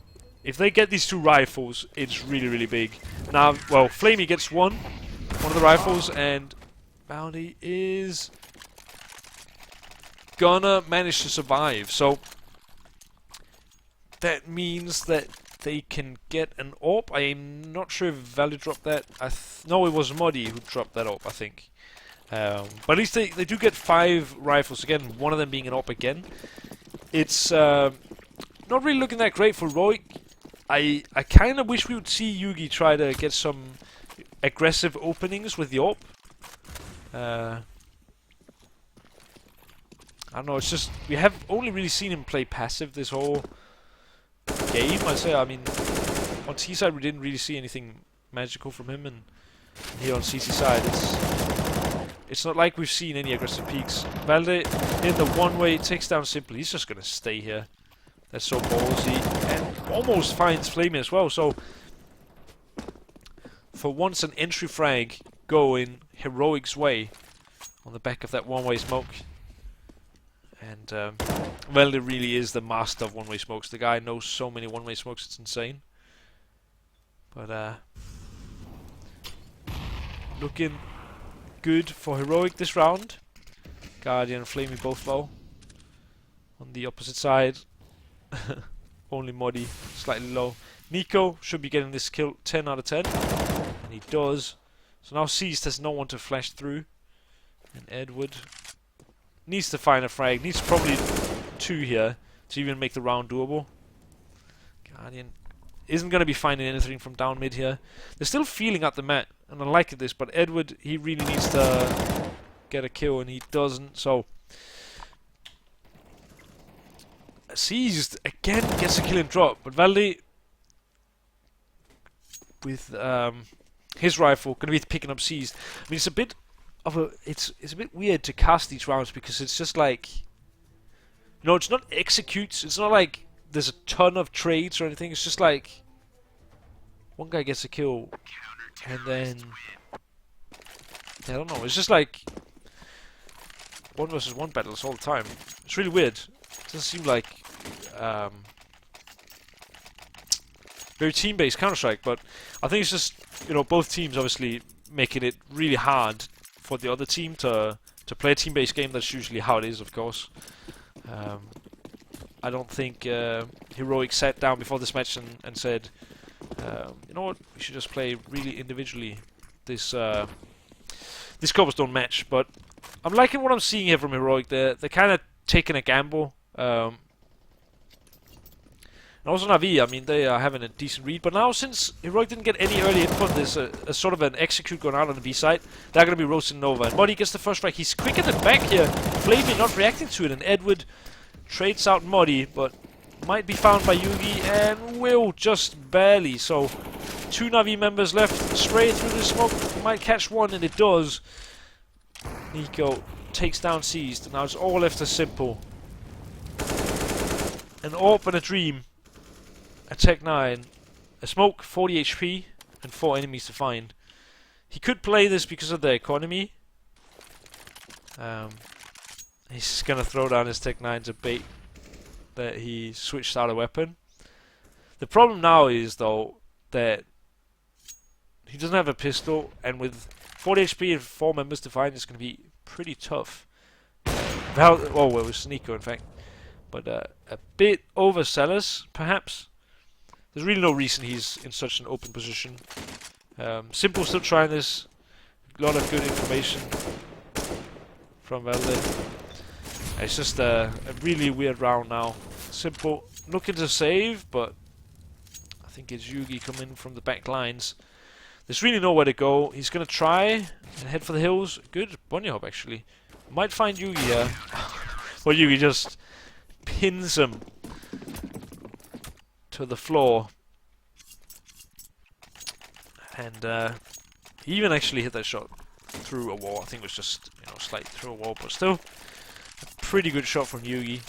if they get these 2 rifles, it's really, really big. Now, well, Flamey gets one of the rifles, and Bounty is gonna manage to survive. So that means that they can get an AWP. I'm not sure if Valley dropped that. No, it was Modi who dropped that AWP, I think. But at least they do get 5 rifles again, one of them being an AWP again. It's not really looking that great for Heroic. I kind of wish we would see Yugi try to get some aggressive openings with the AWP. I don't know, it's just, we have only really seen him play passive this whole game, I'd say. I mean, on T side we didn't really see anything magical from him, and here on CC side it's not like we've seen any aggressive peaks. Valde in the one-way takes down Simply. He's just gonna stay here. That's so ballsy, and almost finds Flamey as well. So for once, an entry frag going Heroic's way on the back of that one-way smoke. And Valde really is the master of one-way smokes. The guy knows so many one-way smokes, it's insane. But looking good for Heroic this round. Guardian and Flamey both low. On the opposite side, only Modi slightly low. Nico should be getting this kill 10 out of 10. And he does. So now Seized has no one to flash through. And Edward needs to find a frag. Needs probably 2 here to even make the round doable. Guardian isn't going to be finding anything from down mid here. They're still feeling out the mat, and I like this, but Edward, he really needs to get a kill, and he doesn't, so Seized again gets a kill and drop, but Valde with his rifle going to be picking up Seized. I mean, it's a bit of a it's a bit weird to cast these rounds because it's just like, you know, it's not executes, it's not like there's a ton of trades or anything. It's just like one guy gets a kill and then I don't know, it's just like 1 versus 1 battles all the time. It's really weird. It doesn't seem like very team-based Counter-Strike, but I think it's just, you know, both teams obviously making it really hard for the other team to To play a team-based game, that's usually how it is, of course. I don't think Heroic sat down before this match and said, you know what, we should just play really individually this cobblestone match. But I'm liking what I'm seeing here from Heroic. They're kind of taking a gamble. And also NaVi, I mean, they are having a decent read. But now, since Heroic didn't get any early input, there's a sort of an execute going on the B side. They're going to be roasting Nova. And Muddy gets the first strike. He's quicker than back here. Flamey not reacting to it. And Edward trades out Muddy, but might be found by Yugi and will just barely. So, 2 NaVi members left. Spray through the smoke. Might catch one, and it does. Nico takes down Seized. And now it's all left to Simple. An AWP and a Dream. A Tech 9. A Smoke, 40 HP, and 4 enemies to find. He could play this because of the economy. He's just gonna throw down his Tech 9 to bait that he switched out a weapon. The problem now is, though, that he doesn't have a pistol, and with 40 HP and 4 members to find, it's gonna be pretty tough. Well, it was Nico, in fact. But a bit overzealous, perhaps. There's really no reason he's in such an open position. Simple still trying this. A lot of good information from Valde. It's just a really weird round now. Simple looking to save, but I think it's Yugi coming from the back lines. There's really nowhere to go. He's going to try and head for the hills. Good bunny hop, actually. Might find Yugi here. Well, Yugi just pins him to the floor. And he even actually hit that shot through a wall. I think it was just, you know, slightly through a wall, but still a pretty good shot from Yugi.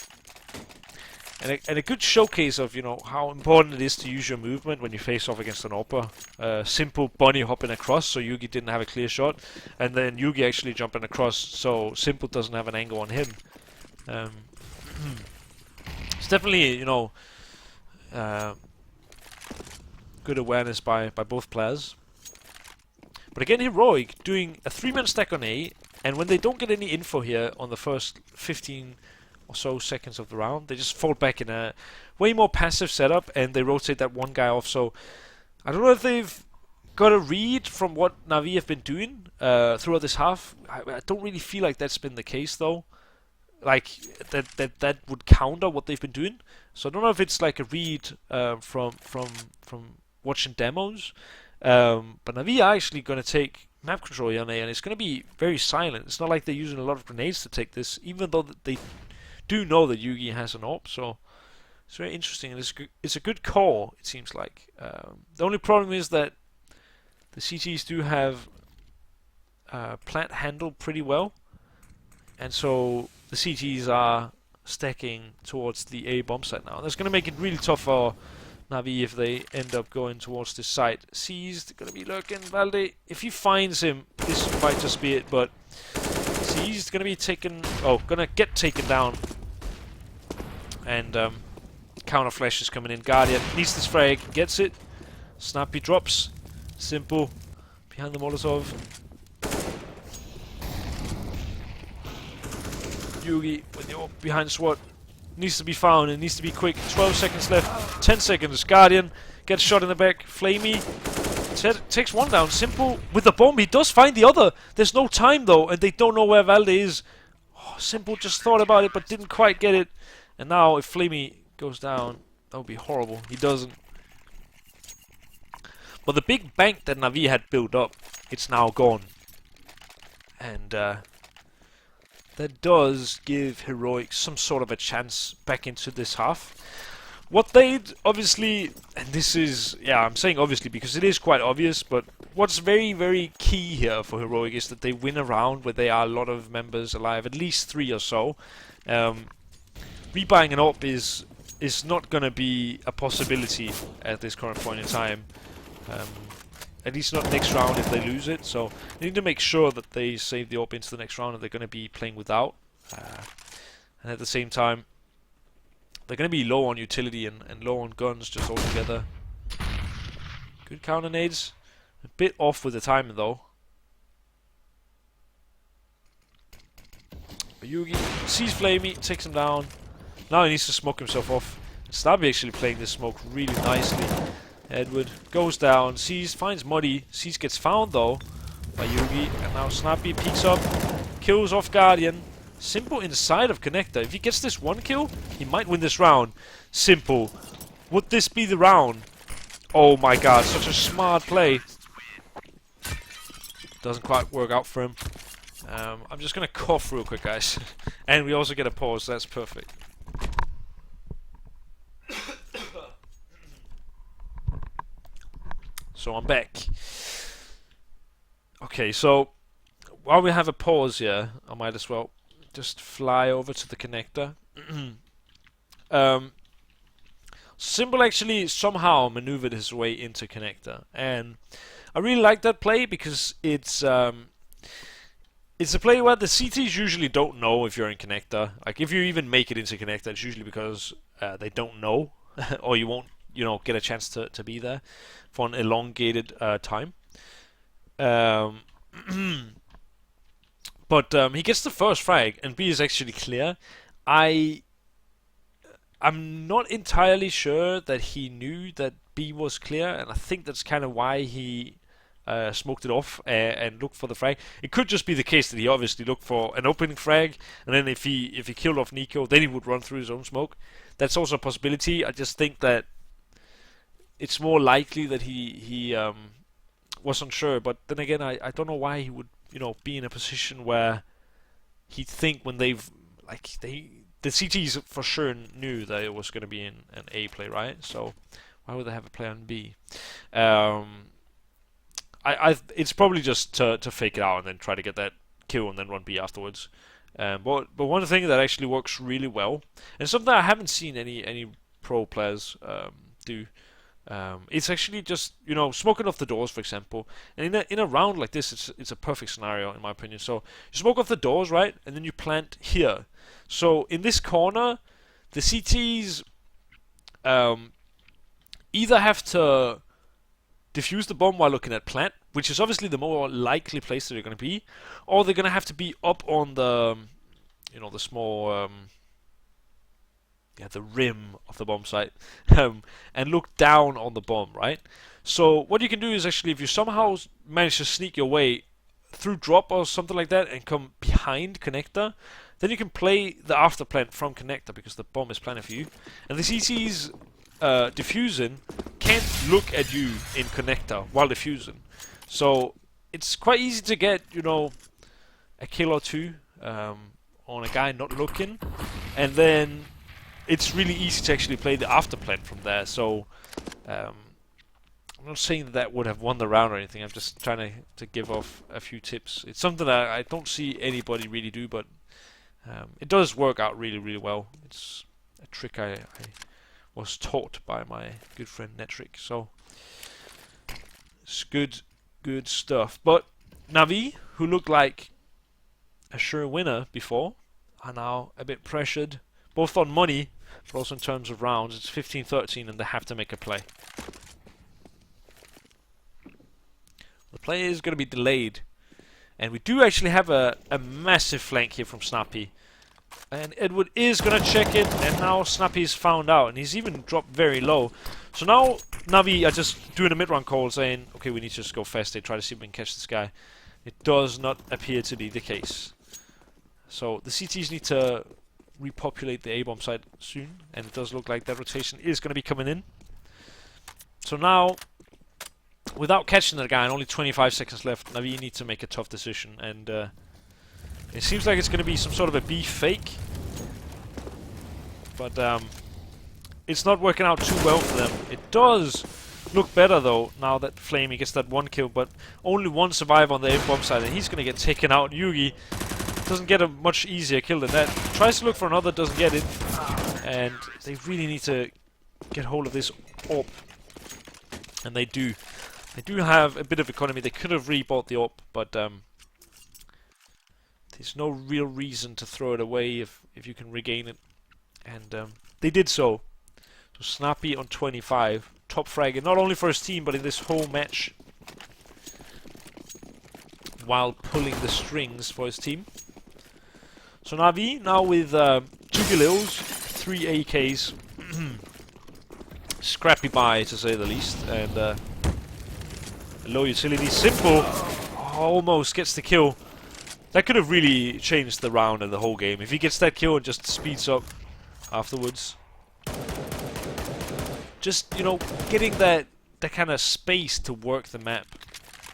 And a good showcase of, you know, how important it is to use your movement when you face off against an AWPer. Simple bunny hopping across, so Yugi didn't have a clear shot, and then Yugi actually jumping across, so Simple doesn't have an angle on him. It's definitely, you know, good awareness by both players. But again, Heroic doing a 3-man stack on A, and when they don't get any info here on the first 15 or so seconds of the round, they just fall back in a way more passive setup, and they rotate that one guy off. So I don't know if they've got a read from what NaVi have been doing throughout this half. I don't really feel like that's been the case, though. Like that would counter what they've been doing. So I don't know if it's like a read from watching demos. But NaVi are actually going to take map control here on A, and it's going to be very silent. It's not like they're using a lot of grenades to take this, even though they do know that Yugi has an AWP. So it's very interesting. And it's a good call, it seems like. The only problem is that the CTs do have plant handled pretty well, and so the CTs are stacking towards the A bomb site now. That's going to make it really tough for NaVi if they end up going towards this site. Seized, gonna be lurking. Valde, if he finds him, this might just be it, but Seized gonna be taken, gonna get taken down. And counter flash is coming in. Guardian needs this frag, gets it. Snappy drops. Simple behind the Molotov. Yugi with the AWP behind SWAT. Needs to be found, and needs to be quick. 12 seconds left. 10 seconds. Guardian gets shot in the back. Flamey takes one down. Simple with the bomb. He does find the other. There's no time, though, and they don't know where Valde is. Oh, Simple just thought about it, but didn't quite get it. And now, if Flamey goes down, that would be horrible. He doesn't. But the big bank that NaVi had built up, it's now gone. And, that does give Heroic some sort of a chance back into this half. What they'd obviously, and this is, yeah, I'm saying obviously because it is quite obvious, but what's very, very key here for Heroic is that they win a round where there are a lot of members alive, at least 3 or so. Rebuying an AWP is not going to be a possibility at this current point in time. At least not next round if they lose it, so they need to make sure that they save the AWP into the next round and they're going to be playing without. And at the same time, they're going to be low on utility and low on guns just altogether. Good counter nades. A bit off with the timing though. Yugi sees Flamey, takes him down. Now he needs to smoke himself off. Stabby actually playing this smoke really nicely. Edward goes down, Sees finds Muddy. Sees gets found though by Yugi, and now Snappy peeks up, kills off Guardian. Simple inside of Connector. If he gets this one kill, he might win this round. Simple. Would this be the round? Oh my god, such a smart play. Doesn't quite work out for him. I'm just gonna cough real quick, guys. And we also get a pause, that's perfect. So I'm back. Okay, so while we have a pause here, I might as well just fly over to the Connector. Cbble actually somehow maneuvered his way into Connector, and I really like that play because it's a play where the CTs usually don't know if you're in Connector. Like if you even make it into Connector, it's usually because they don't know, or you won't, you know, get a chance to be there for an elongated time. But he gets the first frag, and B is actually clear. I'm not entirely sure that he knew that B was clear, and I think that's kind of why he smoked it off and looked for the frag. It could just be the case that he obviously looked for an opening frag, and then if he killed off Nico, then he would run through his own smoke. That's also a possibility. I just think that it's more likely that he was unsure. But then again, I don't know why he would, you know, be in a position where he'd think when the CTs for sure knew that it was going to be an A play, right? So why would they have a play on B? It's probably just to fake it out and then try to get that kill and then run B afterwards. But one thing that actually works really well, and something I haven't seen any pro players do, it's actually just, you know, smoking off the doors, for example. And in a round like this, it's a perfect scenario in my opinion. So you smoke off the doors, right, and then you plant here. So in this corner, the CTs either have to defuse the bomb while looking at plant, which is obviously the more likely place that they're going to be, or they're going to have to be up on the, you know, the small, the rim of the bomb site, and look down on the bomb, right? So what you can do is actually, if you somehow manage to sneak your way through drop or something like that and come behind Connector, then you can play the after plant from Connector because the bomb is planted for you, and the CC's diffusing can't look at you in Connector while diffusing. So it's quite easy to get, you know, a kill or two on a guy not looking, and then it's really easy to actually play the after plant from there. So I'm not saying that would have won the round or anything. I'm just trying to give off a few tips. It's something that I don't see anybody really do, but it does work out really, really well. It's a trick I was taught by my good friend Netrick. So it's good stuff. But NaVi, who looked like a sure winner before, are now a bit pressured, both on money, but also in terms of rounds. It's 15-13 and they have to make a play. The play is going to be delayed. And we do actually have a massive flank here from Snappy. And Edward is going to check it, and now Snappy's found out, and he's even dropped very low. So now NaVi are just doing a mid-run call saying, okay, we need to just go fast. They try to see if we can catch this guy. It does not appear to be the case. So the CTs need to repopulate the A-bomb site soon, and it does look like that rotation is going to be coming in. So now, without catching that guy and only 25 seconds left, NaVi need to make a tough decision, and it seems like it's going to be some sort of a B fake, but it's not working out too well for them. It does look better though, now that Flamey gets that one kill, but only one survivor on the A-bomb side, and he's going to get taken out. Yugi doesn't get a much easier kill than that. Tries to look for another, doesn't get it, and they really need to get hold of this AWP, and they do. They do have a bit of economy. They could have rebought the AWP, but there's no real reason to throw it away if you can regain it. And they did so. So Snappy on 25. Top frag, not only for his team, but in this whole match. While pulling the strings for his team. So NaVi now with 2 Galils, 3 AKs. Scrappy buy to say the least, and low utility. Simple almost gets the kill. That could have really changed the round and the whole game. If he gets that kill and just speeds up afterwards. Just, you know, getting that kind of space to work the map.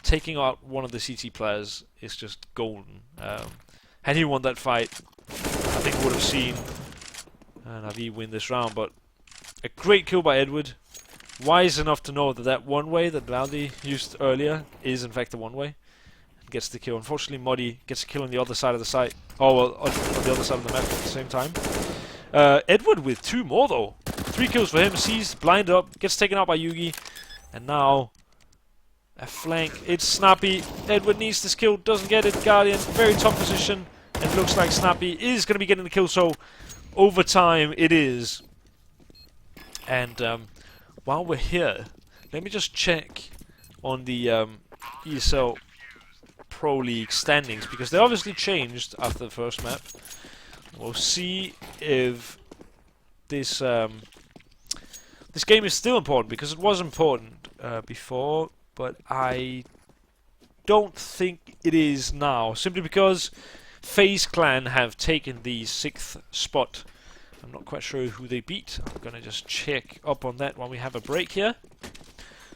Taking out one of the CT players is just golden. Had he won that fight, I think we would have seen NaVi win this round, but a great kill by Edward. Wise enough to know that that one way that Valdi used earlier is in fact the one way. And gets the kill. Unfortunately, Muddy gets a kill on the other side of the site. Oh, well, on the other side of the map at the same time. Edward with 2 more though. 3 kills for him. Sees, blind up, gets taken out by Yugi. And now a flank. It's Snappy. Edward needs this kill, doesn't get it. Guardian, very tough position. And looks like Snappy is going to be getting the kill, so overtime it is. And while we're here, let me just check on the ESL Pro League standings, because they obviously changed after the first map. We'll see if this this game is still important, because it was important before, but I don't think it is now, simply because FaZe Clan have taken the 6th spot. I'm not quite sure who they beat. I'm gonna just check up on that while we have a break here.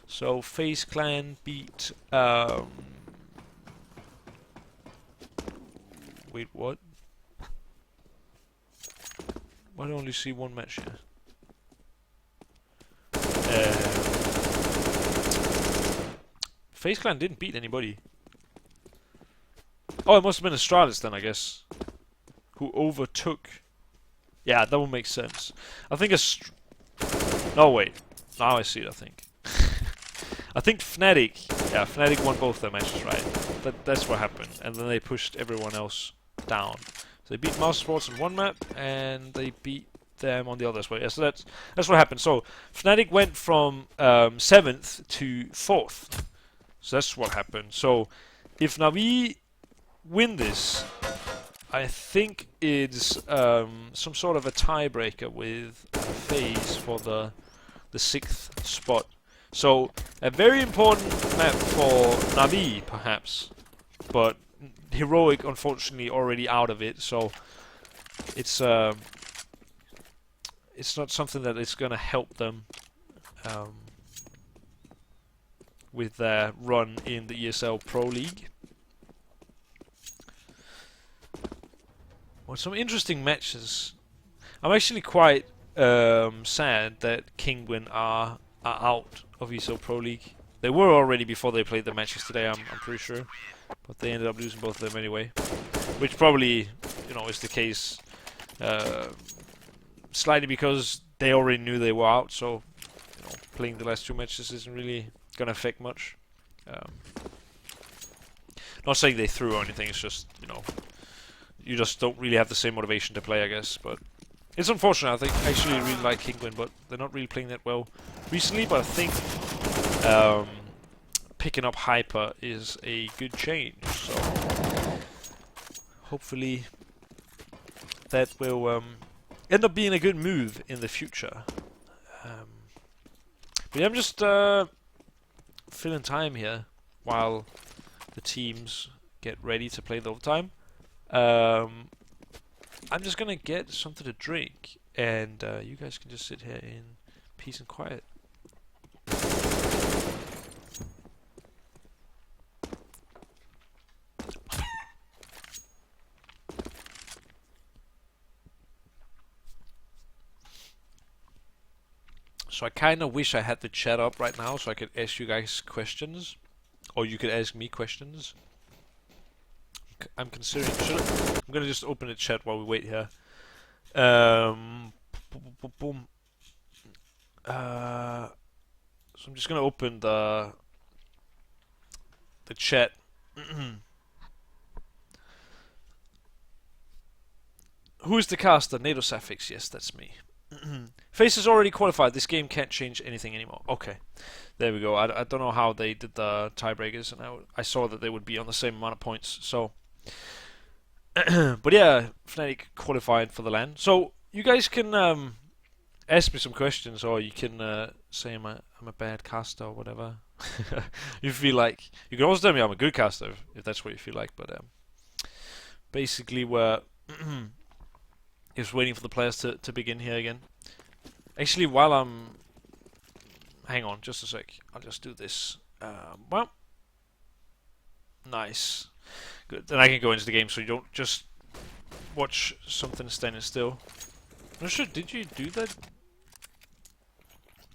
So FaZe Clan beat wait, what? Why do I only see one match here? FaZe Clan didn't beat anybody. Oh, it must have been Astralis then, I guess, who overtook. Yeah, that would make sense. I think no, wait. Now I see it, I think. I think Fnatic... Yeah, Fnatic won both their matches, right? That's what happened. And then they pushed everyone else down. So they beat Mouse Sports on one map, and they beat them on the other as well. Yeah, so that's what happened. So Fnatic went from 7th to 4th. So that's what happened. So if NaVi win this, I think it's some sort of a tiebreaker with FaZe for the 6th spot. So a very important map for NaVi, perhaps, but Heroic unfortunately already out of it. So it's not something that is going to help them with their run in the ESL Pro League. Well, some interesting matches. I'm actually quite sad that Kingwin are out of ESL Pro League. They were already before they played the matches today, I'm pretty sure. But they ended up losing both of them anyway. Which probably, you know, is the case slightly because they already knew they were out, so, you know, playing the last 2 matches isn't really gonna affect much. Not saying they threw or anything, it's just, you know, you just don't really have the same motivation to play, I guess. But it's unfortunate. I think I actually really like Kingwin, but they're not really playing that well recently. But I think picking up Hyper is a good change. So hopefully that will end up being a good move in the future. But yeah, I'm just filling time here while the teams get ready to play the overtime. I'm just gonna get something to drink, and you guys can just sit here in peace and quiet. So I kinda wish I had the chat up right now so I could ask you guys questions, or you could ask me questions. I'm considering. I'm gonna just open the chat while we wait here. So I'm just gonna open the chat. Who is the caster? NATO Sapphics. Yes, that's me. FaZe is already qualified. This game can't change anything anymore. Okay, there we go. I don't know how they did the tiebreakers, and I saw that they would be on the same amount of points. So But yeah, Fnatic qualified for the LAN. So you guys can ask me some questions, or you can say I'm a bad caster or whatever. You feel like you can also tell me I'm a good caster if that's what you feel like. But basically, we're just waiting for the players to begin here again. Actually, while I'm hang on, just a sec. I'll just do this. Well, nice, good. Then I can go into the game, so you don't just watch something standing still. I'm not sure. Did you do that?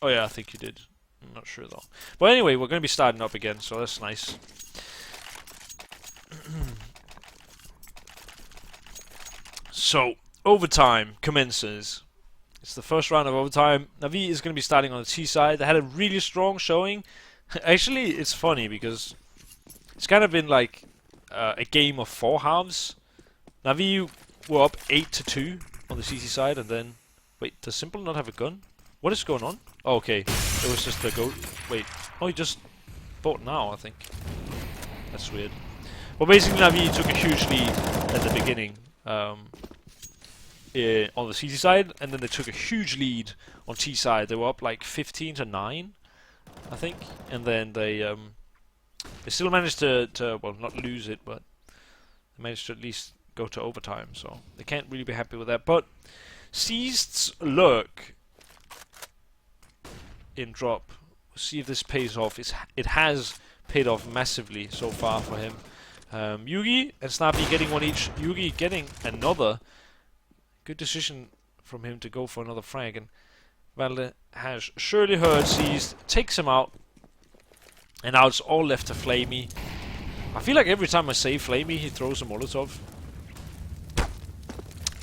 Oh yeah, I think you did. I'm not sure though. But anyway, we're going to be starting up again, so that's nice. So, overtime commences. It's the first round of overtime. NaVi is going to be starting on the T side. They had a really strong showing. Actually, it's funny because it's kind of been like a game of 4 halves. NaVi were up 8-2 on the CT side, and then... Wait, does Cbble not have a gun? What is going on? Oh, okay. It was just the go... Wait. Oh, he just bought now, I think. That's weird. Well, basically, NaVi took a huge lead at the beginning on the CT side, and then they took a huge lead on T side. They were up like 15-9, I think, and then they still managed to well, not lose it, but they managed to at least go to overtime. So they can't really be happy with that. But Seized's lurk in drop. We'll see if this pays off. It has paid off massively so far for him. Yugi and Snappy getting one each. Yugi getting another. Good decision from him to go for another frag. And Valde has surely heard Seized, takes him out. And now it's all left to Flamey. I feel like every time I say Flamey, he throws a Molotov.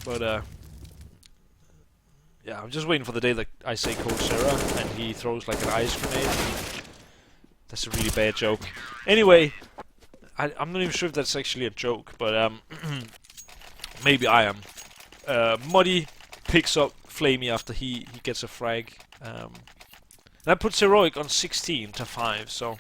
But yeah, I'm just waiting for the day that I say Cold Sarah and he throws like an ice grenade. That's a really bad joke. Anyway, I'm not even sure if that's actually a joke, but maybe I am. Muddy picks up Flamey after he gets a frag. That puts Heroic on 16-5, so...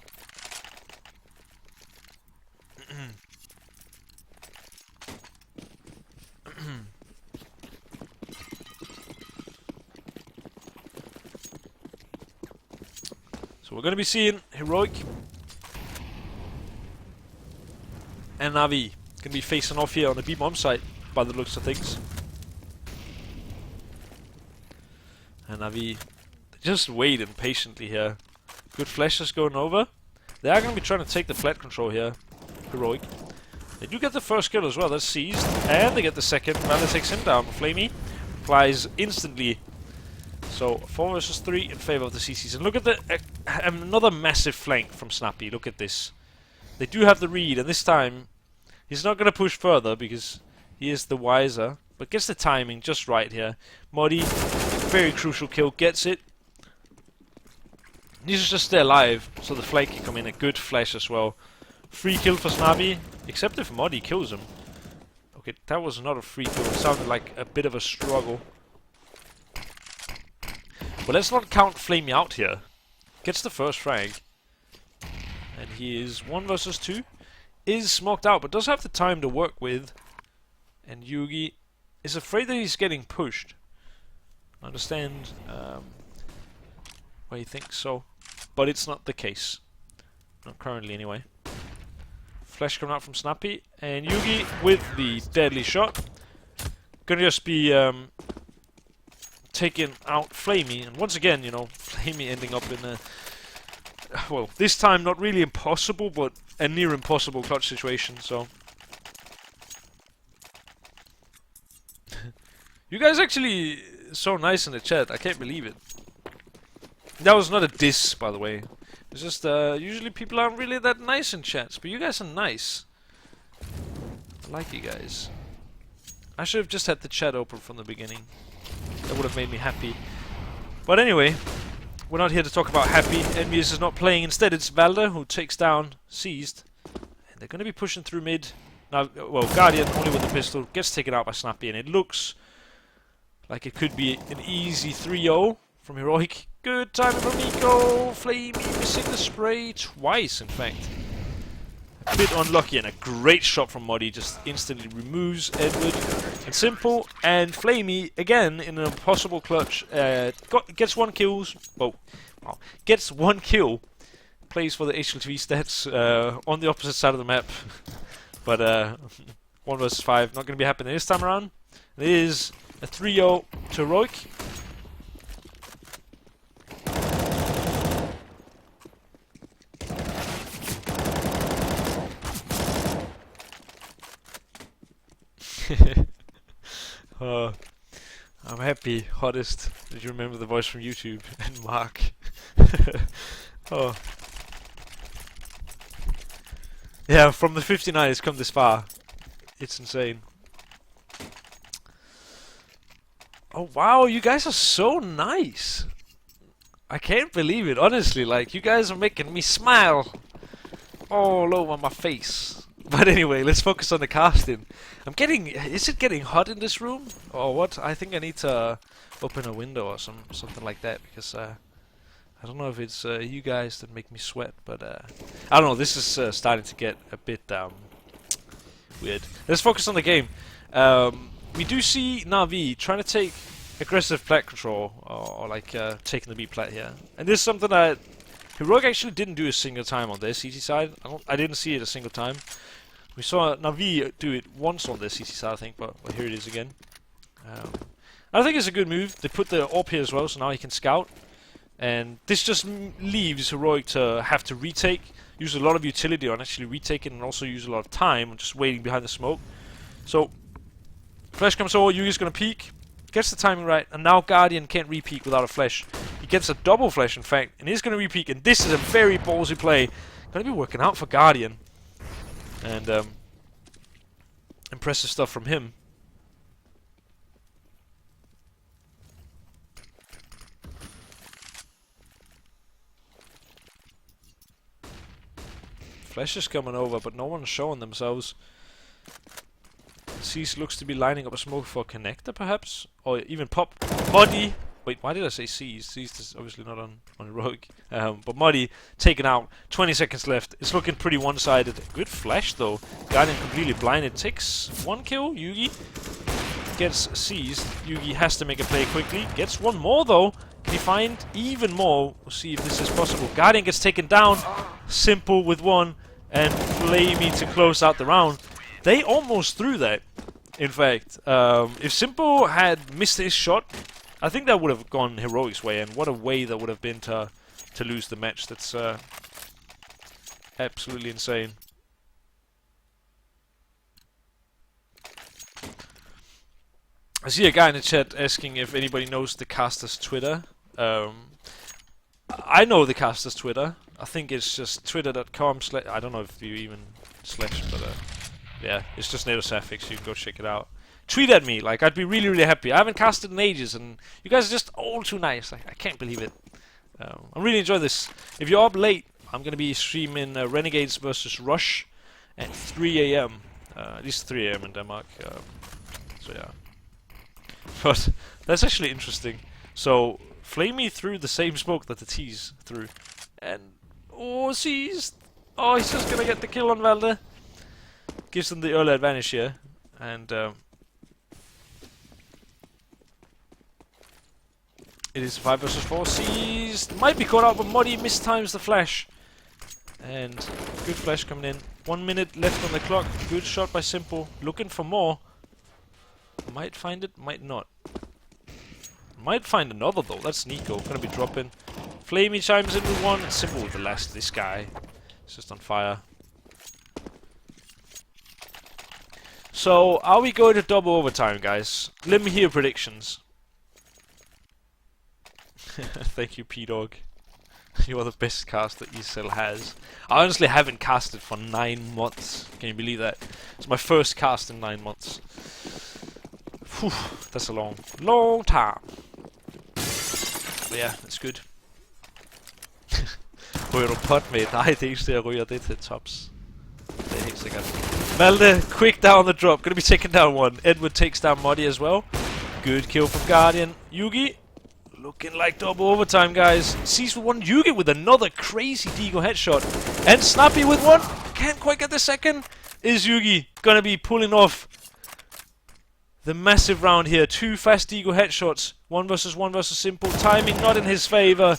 So we're going to be seeing Heroic and NaVi going to be facing off here on the B-bomb site by the looks of things. And NaVi just waiting patiently here. Good flashes going over. They are going to be trying to take the flat control here. Heroic. They do get the first kill as well. That's Seized. And they get the second. Valde takes him down. Flamey flies instantly. So 4 versus 3 in favor of the CCs. And look at the another massive flank from Snappy. Look at this. They do have the read, and this time he's not going to push further because he is the wiser. But gets the timing just right here. Muddy, very crucial kill, gets it. Needs to just stay alive so the flank can come in. A good flash as well. Free kill for Snappy, except if Muddy kills him. Okay, that was not a free kill. It sounded like a bit of a struggle. But let's not count Flamey out here. Gets the first frag. And he is 1 versus 2. Is smoked out, but does have the time to work with. And Yugi is afraid that he's getting pushed. I understand why he thinks so. But it's not the case. Not currently, anyway. Flash coming out from Snappy. And Yugi with the deadly shot. Gonna just be... taking out Flamey, and once again, you know, Flamey ending up in a, well, this time not really impossible, but a near impossible clutch situation, so. You guys actually so nice in the chat, I can't believe it. That was not a diss, by the way. It's just, usually people aren't really that nice in chats, but you guys are nice. I like you guys. I should have just had the chat open from the beginning. That would have made me happy. But anyway, we're not here to talk about happy. Envious is not playing. Instead, it's Valde who takes down Seized. And they're going to be pushing through mid. Now, well, Guardian only with the pistol gets taken out by Snappy, and it looks like it could be an easy 3-0 from Heroic. Good timing from Nico. Flamey missing the spray twice, in fact. A bit unlucky, and a great shot from Muddy just instantly removes Edward. And Simple and Flamey again in an impossible clutch. Gets 1 kill. Oh, wow. Gets 1 kill. Plays for the HLTV stats on the opposite side of the map. But 1 vs 5 not going to be happening this time around. It is a 3-0 to Heroic. I'm happy, hottest, that you remember the voice from YouTube and Mark. Oh. Yeah, from the 59 it's come this far. It's insane. Oh wow, you guys are so nice. I can't believe it, honestly. Like, you guys are making me smile all over my face. But anyway, let's focus on the casting. Is it getting hot in this room? Or what? I think I need to open a window or something like that, because I don't know if it's you guys that make me sweat, but I don't know, this is starting to get a bit weird. Let's focus on the game. We do see NaVi trying to take aggressive plat control, or like taking the B plat here. And this is something that Heroic actually didn't do a single time on their CT side. I didn't see it a single time. We saw NaVi do it once on their CT side, I think, but well, here it is again. I think it's a good move. They put the AWP here as well, so now he can scout. And this just leaves Heroic to have to retake, use a lot of utility on actually retaking, and also use a lot of time on just waiting behind the smoke. So, flash comes over, Yugi's gonna peek, gets the timing right, and now Guardian can't re-peek without a flash. He gets a double flash, in fact, and he's gonna re-peek, and this is a very ballsy play. Gonna be working out for Guardian. And, impressive stuff from him. Flash is coming over, but no one's showing themselves. C's looks to be lining up a smoke for a connector, perhaps? Or even pop. Muddy! Wait, why did I say C's? C's is obviously not on Heroic. But Muddy taken out. 20 seconds left. It's looking pretty one-sided. Good flash, though. Guardian completely blinded. Takes 1 kill. Yugi gets seized. Yugi has to make a play quickly. Gets 1 more, though. Can he find even more? We'll see if this is possible. Guardian gets taken down. Simple with 1. And Flamey to close out the round. They almost threw that, in fact. If Simple had missed his shot, I think that would have gone Heroic's way, and what a way that would have been to lose the match. That's absolutely insane. I see a guy in the chat asking if anybody knows the caster's Twitter. I know the caster's Twitter. I think it's just twitter.com/ I don't know if you even slash, but yeah, it's just NatoSaphix, you can go check it out. Tweet at me, like, I'd be really, really happy. I haven't casted in ages, and you guys are just all too nice. I can't believe it. I really enjoy this. If you're up late, I'm going to be streaming Renegades versus Rush at 3 AM. At least 3 AM in Denmark. So yeah. But that's actually interesting. So, Flamey threw the same smoke that the T's threw. And, oh, seized. Oh, he's just going to get the kill on Valde. Gives them the early advantage here. And, it is 5 versus 4. Seized. Might be caught out, but Muddy mistimes the flash. And good flash coming in. 1 minute left on the clock. Good shot by Simple. Looking for more. Might find it, might not. Might find another though. That's Nico. Gonna be dropping. Flamey chimes in with 1. And Simple with the last. This guy is just on fire. So, are we going to double overtime, guys? Let me hear predictions. Thank you, P-Dog. You are the best caster ESL has. I honestly haven't casted for 9 months. Can you believe that? It's my first cast in 9 months. Whew, that's a long time. But yeah, it's good. Ryger du pot med? Nej, det eneste jeg ryger, det er til tops. Det er helt sikkert. Valde, quick down the drop. Gonna be taken down 1. Edward takes down Muddy as well. Good kill from Guardian. Yugi. Looking like double overtime, guys. Sees with 1. Yugi with another crazy Deagle headshot. And Snappy with 1. can't quite get the second. Is Yugi gonna be pulling off the massive round here? 2 fast ego headshots. 1 versus 1 versus simple. Timing not in his favor.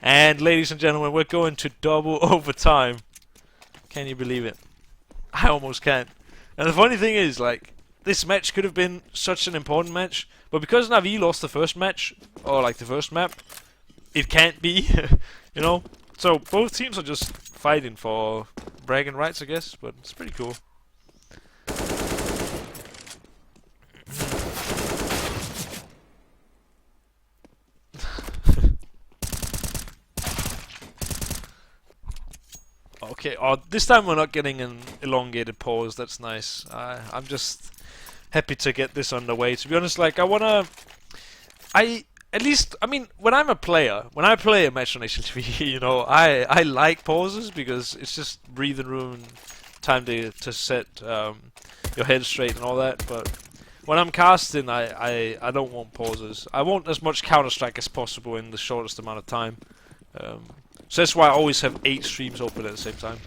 And ladies and gentlemen, we're going to double overtime. Can you believe it? I almost can't. And the funny thing is, like, this match could have been such an important match, but because NaVi lost the first match, or like the first map, it can't be, you know? So both teams are just fighting for bragging rights, I guess, but it's pretty cool. Okay, this time we're not getting an elongated pause, that's nice. I'm just happy to get this underway. To be honest, like, I mean, when I'm a player, when I play a match on HLTV, you know, I like pauses because it's just breathing room and time to set your head straight and all that, but when I'm casting, I don't want pauses. I want as much Counter-Strike as possible in the shortest amount of time. So that's why I always have 8 streams open at the same time.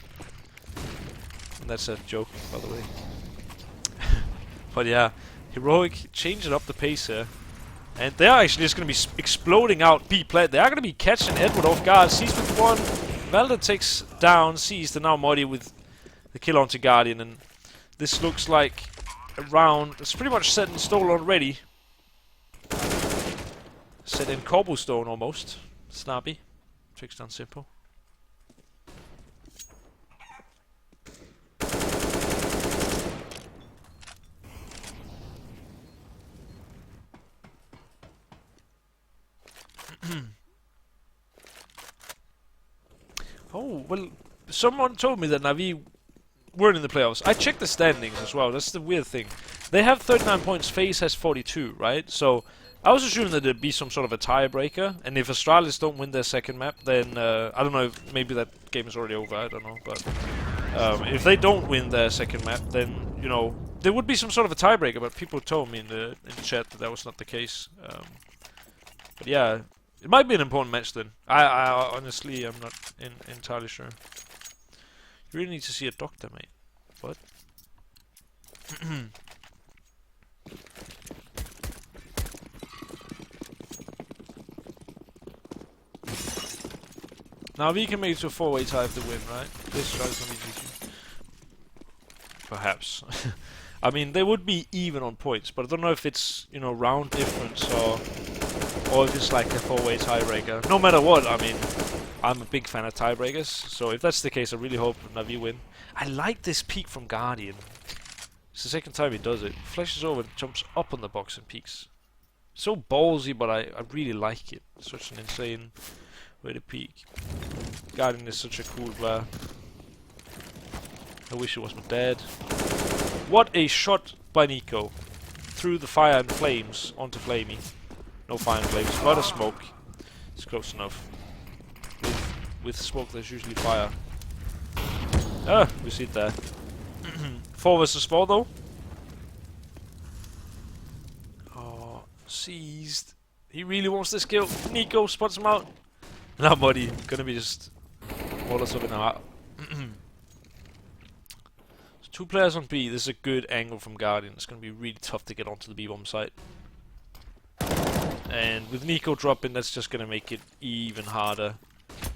And that's a joke, by the way. But yeah, Heroic changing up the pace here. And they are actually just going to be exploding out B-plat. They are going to be catching Edward off guard. Seized with 1. Valda takes down Seized, and now Muddy with the kill onto Guardian. And this looks like a round that's pretty much set in stone already. Set in cobblestone almost. Snappy. Tricks done simple. Oh, well, someone told me that NaVi weren't in the playoffs. I checked the standings as well. That's the weird thing. They have 39 points. FaZe has 42, right? So I was assuming that there'd be some sort of a tiebreaker, and if Astralis don't win their second map, then I don't know if maybe that game is already over. I don't know, but if they don't win their second map, then you know there would be some sort of a tiebreaker. But people told me in the chat that that was not the case. But yeah, it might be an important match then. I honestly am not entirely sure. You really need to see a doctor, mate. What? Now we can make it to a 4-way tie if they win, right? This tries to be GG. Perhaps. I mean, they would be even on points, but I don't know if it's, you know, round difference or if it's like a 4-way tiebreaker. No matter what, I mean, I'm a big fan of tiebreakers, so if that's the case, I really hope NaVi win. I like this peek from Guardian. It's the second time he does it. Flashes over and jumps up on the box and peeks. So ballsy, but I really like it. Such an insane way to peek. Guardian is such a cool player. I wish it was my dad. What a shot by Nico. Through the fire and flames onto Flamey. No fire and flames, but a smoke. It's close enough. With smoke there's usually fire. Ah, we see it there. 4 versus 4 though. Oh, seized. He really wants this kill. Nico spots him out. Now Muddy, gonna be just Molotov now. So 2 players on B. This is a good angle from Guardian. It's gonna be really tough to get onto the B-bomb site. And with Nico dropping, that's just gonna make it even harder.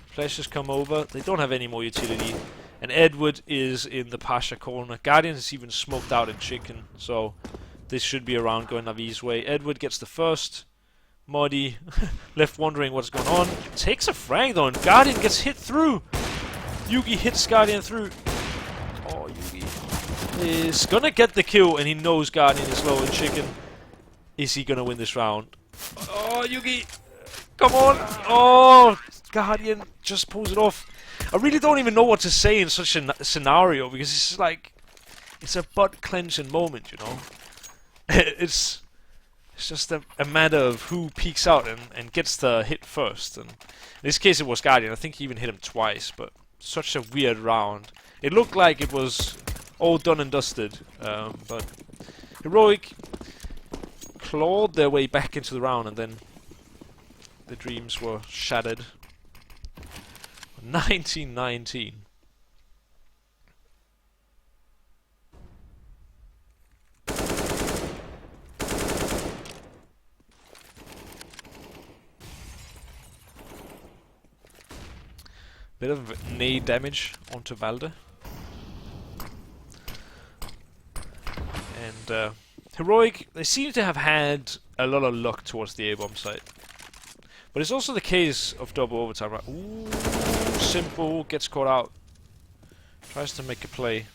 Flashes come over. They don't have any more utility. And Edward is in the Pasha corner. Guardian is even smoked out in chicken. So this should be around going NaVi's way. Edward gets the first. Muddy left wondering what's going on. Takes a frag though, and Guardian gets hit through. Yugi hits Guardian through. Oh, Yugi is gonna get the kill, and he knows Guardian is low in chicken. Is he gonna win this round? Oh, Yugi! Come on! Oh, Guardian just pulls it off. I really don't even know what to say in such a scenario, because it's like, it's a butt-clenching moment, you know? It's just a matter of who peeks out and gets the hit first. And in this case it was Guardian. I think he even hit him twice, but such a weird round. It looked like it was all done and dusted, but Heroic clawed their way back into the round, and then the dreams were shattered. 1919. Bit of nade damage onto Valde. And Heroic, they seem to have had a lot of luck towards the A-bomb site. But it's also the case of double overtime, right? Ooh, Simple gets caught out. Tries to make a play.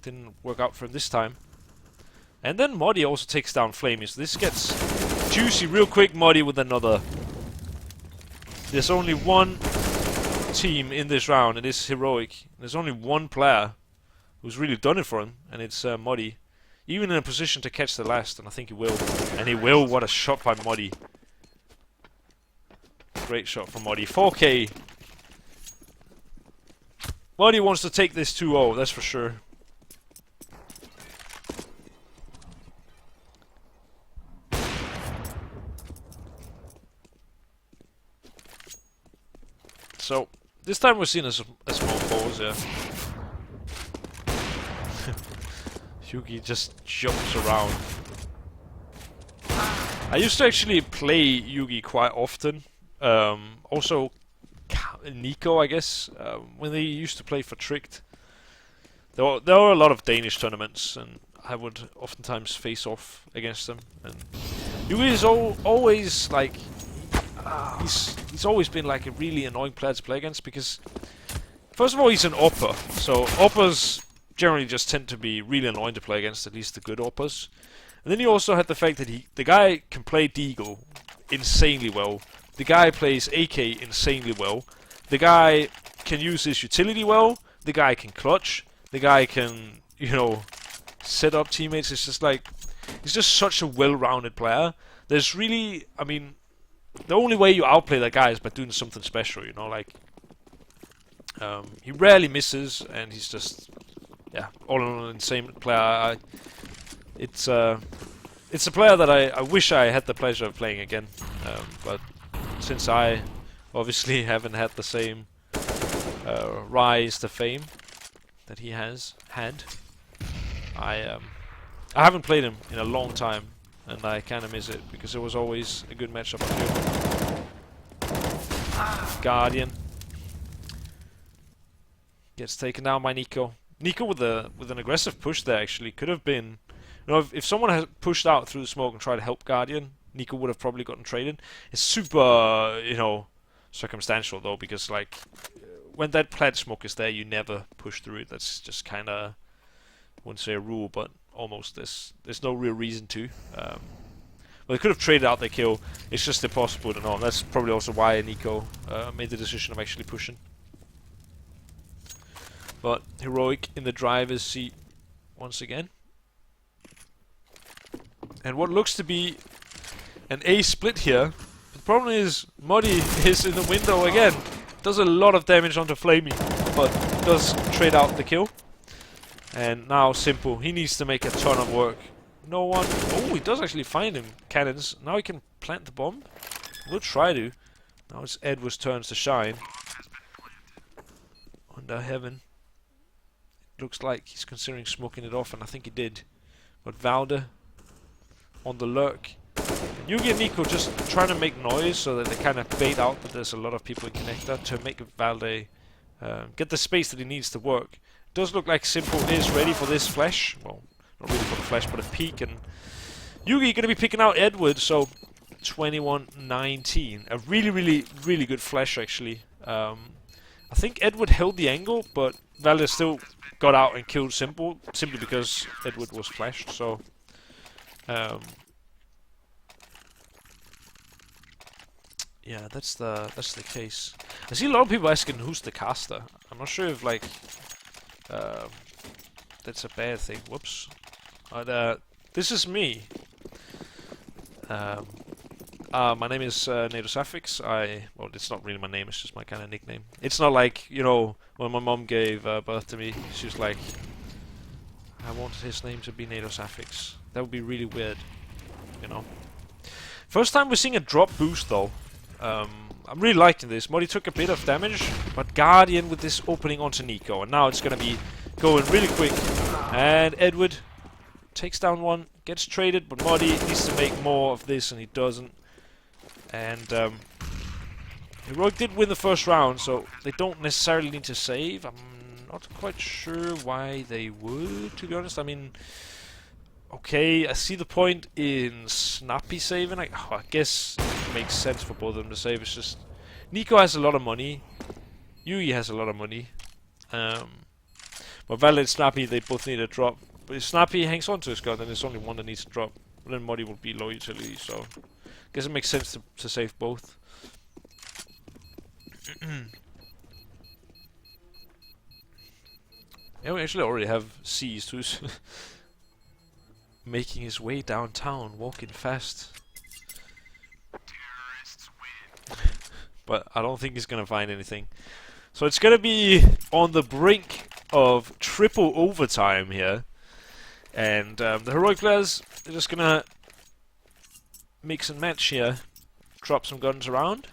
Didn't work out for him this time. And then Modi also takes down Flamey, so this gets juicy real quick. Modi with another. There's only one team in this round, and it's Heroic. There's only one player who's really done it for him, and it's Modi. Even in a position to catch the last, and I think he will. And he will. What a shot by Modi. Great shot from Modi. 4K. Modi wants to take this 2-0, that's for sure. So, this time we're seeing a small pause, yeah. Yugi just jumps around. I used to actually play Yugi quite often. Also, Nico, I guess, when they used to play for Tricked. There were a lot of Danish tournaments, and I would oftentimes face off against them. And Yugi is always like, he's always been like a really annoying player to play against because, first of all, he's an Opper, so Oppers generally just tend to be really annoying to play against, at least the good Oppers. And then you also had the fact that the guy can play Deagle insanely well. The guy plays AK insanely well. The guy can use his utility well. The guy can clutch. The guy can, you know, set up teammates. It's just like, he's just such a well-rounded player. There's really, I mean, the only way you outplay that guy is by doing something special, you know, like, he rarely misses, and he's just, yeah, all in all an insane player. It's a player that I wish I had the pleasure of playing again, but since I obviously haven't had the same rise to fame that he has had, I haven't played him in a long time, and I kind of miss it because it was always a good matchup. Guardian gets taken down by Nico. Nico with an aggressive push there actually could have been, you know, if someone had pushed out through the smoke and tried to help Guardian, Nico would have probably gotten traded. It's super, you know, circumstantial though, because like when that plaid smoke is there, you never push through it. That's just kind of, I wouldn't say a rule, but almost there's no real reason to. Well, they could have traded out their kill. It's just impossible to know. And that's probably also why Nico made the decision of actually pushing. But Heroic in the driver's seat once again. And what looks to be an A split here. The problem is Modi is in the window again. Does a lot of damage onto Flamey, but does trade out the kill. And now Simple, he needs to make a ton of work. No one. Oh, he does actually find him cannons. Now he can plant the bomb. We'll try to. Now it's Edward's turn to shine. Under heaven. Looks like he's considering smoking it off, and I think he did. But Valde on the lurk. And Yugi and Nico just trying to make noise so that they kind of bait out that there's a lot of people in connector to make Valde get the space that he needs to work. Does look like Simple is ready for this flash. Well, not really for the flash, but a peek. And Yugi going to be picking out Edward, so 21-19. A really, really, really good flash, actually. I think Edward held the angle, but Valde still got out and killed Simple, simply because Edward was flashed, so... yeah, that's the case. I see a lot of people asking who's the caster. I'm not sure if, like... that's a bad thing. Whoops. But, this is me. My name is NaDoSaffix. Well, it's not really my name, it's just my kind of nickname. It's not like, you know, when my mom gave birth to me, she was like, I wanted his name to be NaDoSaffix. That would be really weird, you know. First time we're seeing a drop boost, though. I'm really liking this. Modi took a bit of damage, but Guardian with this opening onto Nico. And now it's going to be going really quick. And Edward takes down one, gets traded, but Modi needs to make more of this, and he doesn't. And Heroic did win the first round, so they don't necessarily need to save. I'm not quite sure why they would, to be honest. I mean, okay, I see the point in Snappy saving. I guess it makes sense for both of them to save. It's just Nico has a lot of money. Yugi has a lot of money. But Valid and Snappy, they both need a drop. But if Snappy hangs on to his gun, then there's only one that needs to drop. But then Muddy will be low utility, so I guess it makes sense to save both. Yeah, we actually already have Seized, who's making his way downtown, walking fast. But I don't think he's gonna find anything. So it's gonna be on the brink of triple overtime here. And the heroic players are just gonna mix and match here. Drop some guns around.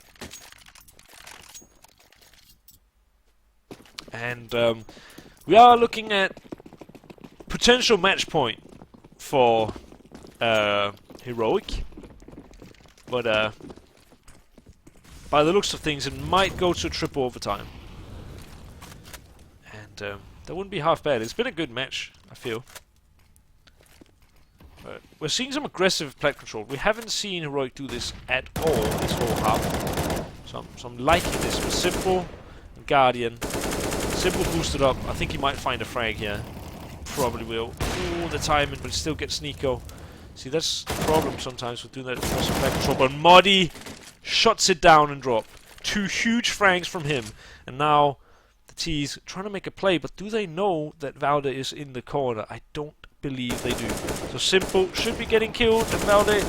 And we are looking at potential match point for heroic. But by the looks of things, it might go to triple overtime. And that wouldn't be half bad. It's been a good match, I feel. But we're seeing some aggressive plat control. We haven't seen heroic do this at all this whole half. So I'm liking this with Simple and Guardian. Simple boosted up. I think he might find a frag here. He probably will. Ooh, the timing, but he still gets Nico. See, that's the problem sometimes with doing that aggressive plat control. But Muddy shuts it down and drop. 2 huge frags from him. And now the T's trying to make a play, but do they know that Valde is in the corner? I don't believe they do. So Simple should be getting killed, and Valde